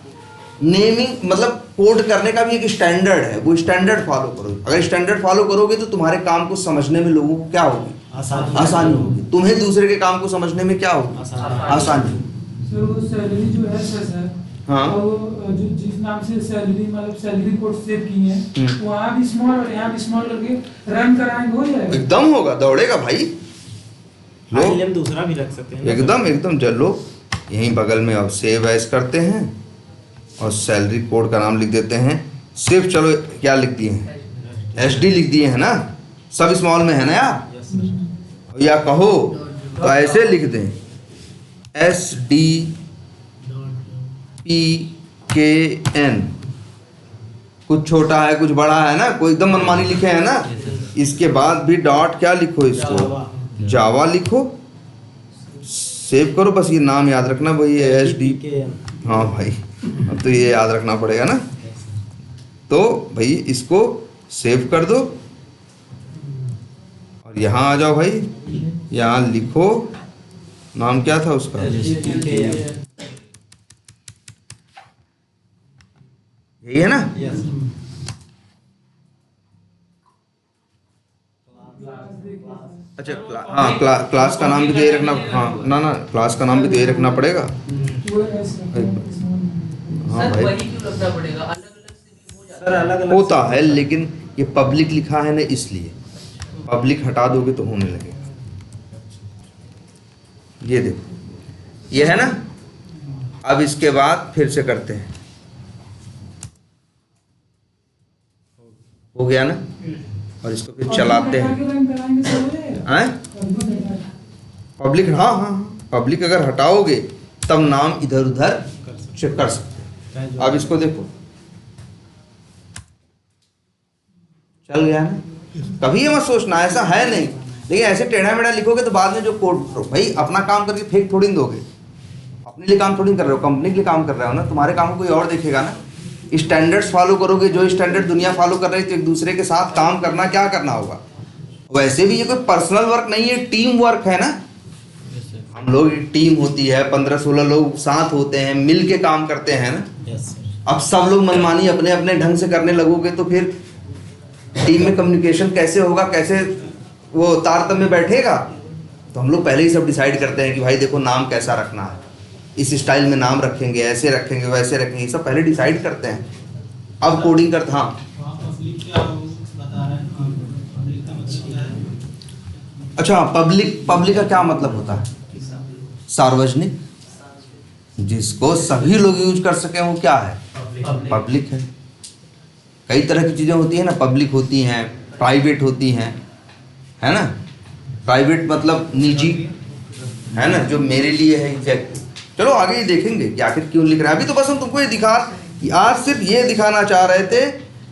नेमिंग, मतलब कोड करने का भी एक स्टैंडर्ड है, वो स्टैंडर्ड फॉलो करो। अगर स्टैंडर्ड फॉलो करोगे तो तुम्हारे काम को समझने में लोगों को क्या होगी? आसानी होगी। तुम्हें दूसरे के काम को समझने में क्या होगी? आसानी। सर वो सैलरी जो है सर, हाँ, वो जो जिस नाम से सैलरी मतलब सैलरी कोड सेव की है, वहाँ भी स्मॉल और यहाँ भी स्मॉल करके रन कराएंगे, हो जाएगा? एकदम होगा, दौड़ेगा भाई। लो, हम दूसरा भी रख सकते हैं। एकदम चलो यहीं बगल में अब सेव एज करते हैं और सैलरी कोड का नाम लिख देते हैं। सिर्फ चलो क्या लिख दिए हैं? SD लिख दिए हैं ना, सब स्मॉल में है ना यार। या कहो तो ऐसे लिख दें SDPKN, कुछ छोटा है कुछ बड़ा है ना, कोई एकदम मनमानी लिखे है ना। इसके बाद भी डॉट क्या लिखो, इसको जावा लिखो, सेव करो। बस ये नाम याद रखना भाई, SD। हाँ भाई, अब तो ये याद रखना पड़ेगा ना। तो भाई इसको सेव कर दो और यहाँ आ जाओ भाई, यहाँ लिखो नाम क्या था उसका? यही है ना? अच्छा, हाँ, क्लास का नाम भी तो यही रखना। हाँ ना, क्लास का नाम भी तो यही रखना पड़ेगा। हाँ भाई, वही क्यों रखना पड़ेगा? अलग-अलग से भी हो जाता सर अलग होता है, लेकिन ये पब्लिक लिखा है ना, इसलिए पब्लिक हटा दोगे तो होने लगेगा। ये देखो, ये है ना। अब इसके बाद फिर से करते हैं, हो गया ना। और इसको फिर चलाते हैं। पब्लिक, हाँ, पब्लिक अगर हटाओगे तब नाम इधर उधर चेक कर सकते हैं। अब इसको देखो, चल गया ना। कभी ये मत सोचना ऐसा है नहीं, लेकिन ऐसे टेढ़ा मेढ़ा लिखोगे तो बाद में जो कोड, भाई अपना काम करके फेक थोड़ी दोगे। अपने लिए काम थोड़ी कर रहे हो, कंपनी के लिए काम कर रहे हो ना। तुम्हारे काम को कोई और देखेगा ना। स्टैंडर्ड्स फॉलो करोगे, जो स्टैंडर्ड दुनिया फॉलो कर रही है, तो एक दूसरे के साथ काम करना, क्या करना होगा। वैसे भी ये कोई पर्सनल वर्क नहीं है, टीम वर्क है ना। हम लोग टीम होती है, 15-16 लोग साथ होते हैं, मिल के काम करते हैं ना। अब सब लोग मनमानी अपने अपने ढंग से करने लगोगे तो फिर टीम में कम्युनिकेशन कैसे होगा, कैसे वो तारतम्य बैठेगा। तो हम लोग पहले ही सब डिसाइड करते हैं कि भाई देखो नाम कैसा रखना है, इस स्टाइल में नाम रखेंगे, ऐसे रखेंगे, वैसे रखेंगे, सब पहले डिसाइड करते हैं। अब कोडिंग करते। हाँ, अच्छा, पब्लिक का क्या मतलब होता है? सार्वजनिक, जिसको सभी लोग यूज कर सके, वो क्या है? पब्लिक है। कई तरह की चीज़ें होती है ना, पब्लिक होती हैं, प्राइवेट होती हैं, है ना। प्राइवेट मतलब निजी, है ना, जो मेरे लिए है एग्जैक्ट। चलो आगे ये देखेंगे कि आखिर क्यों लिख रहा है। अभी तो बस हम तुमको ये दिखा कि आज सिर्फ ये दिखाना चाह रहे थे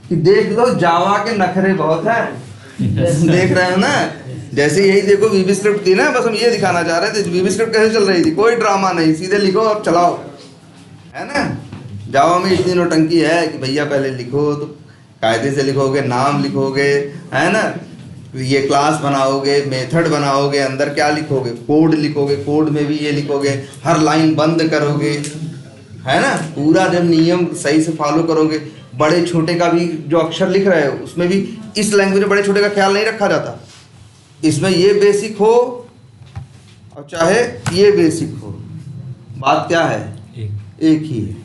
कि देख लो जावा के नखरे बहुत हैं। देख रहे हो ना, जैसे यही देखो वीबी स्क्रिप्ट थी ना, बस हम ये दिखाना चाह रहे थे वीबी स्क्रिप्ट कैसे चल रही थी, कोई ड्रामा नहीं, सीधे लिखो और चलाओ, है ना। जावा में इतनी नौटंकी है कि भैया पहले लिखो तो कायदे से लिखोगे, नाम लिखोगे, है ना, ये क्लास बनाओगे, मेथड बनाओगे, अंदर क्या लिखोगे, कोड लिखोगे, कोड में भी ये लिखोगे, हर लाइन बंद करोगे, है ना, पूरा जब नियम सही से फॉलो करोगे, बड़े छोटे का भी जो अक्षर लिख रहे हो उसमें भी इस लैंग्वेज में बड़े छोटे का ख्याल नहीं रखा जाता, इसमें ये बेसिक हो और चाहे ये बेसिक हो, बात क्या है, एक ही है।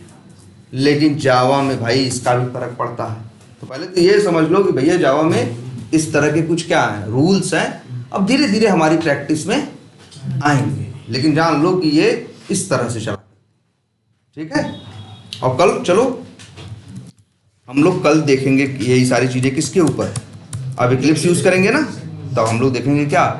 लेकिन जावा में भाई इसका भी फर्क पड़ता है। तो पहले तो ये समझ लो कि भैया जावा में इस तरह के कुछ क्या हैं, रूल्स हैं, अब धीरे धीरे हमारी प्रैक्टिस में आएंगे, लेकिन जान लो कि ये इस तरह से चला, ठीक है। और कल चलो हम लोग कल देखेंगे यही सारी चीज़ें किसके ऊपर, अब इक्लिप्स यूज़ करेंगे ना, तब हम लोग देखेंगे क्या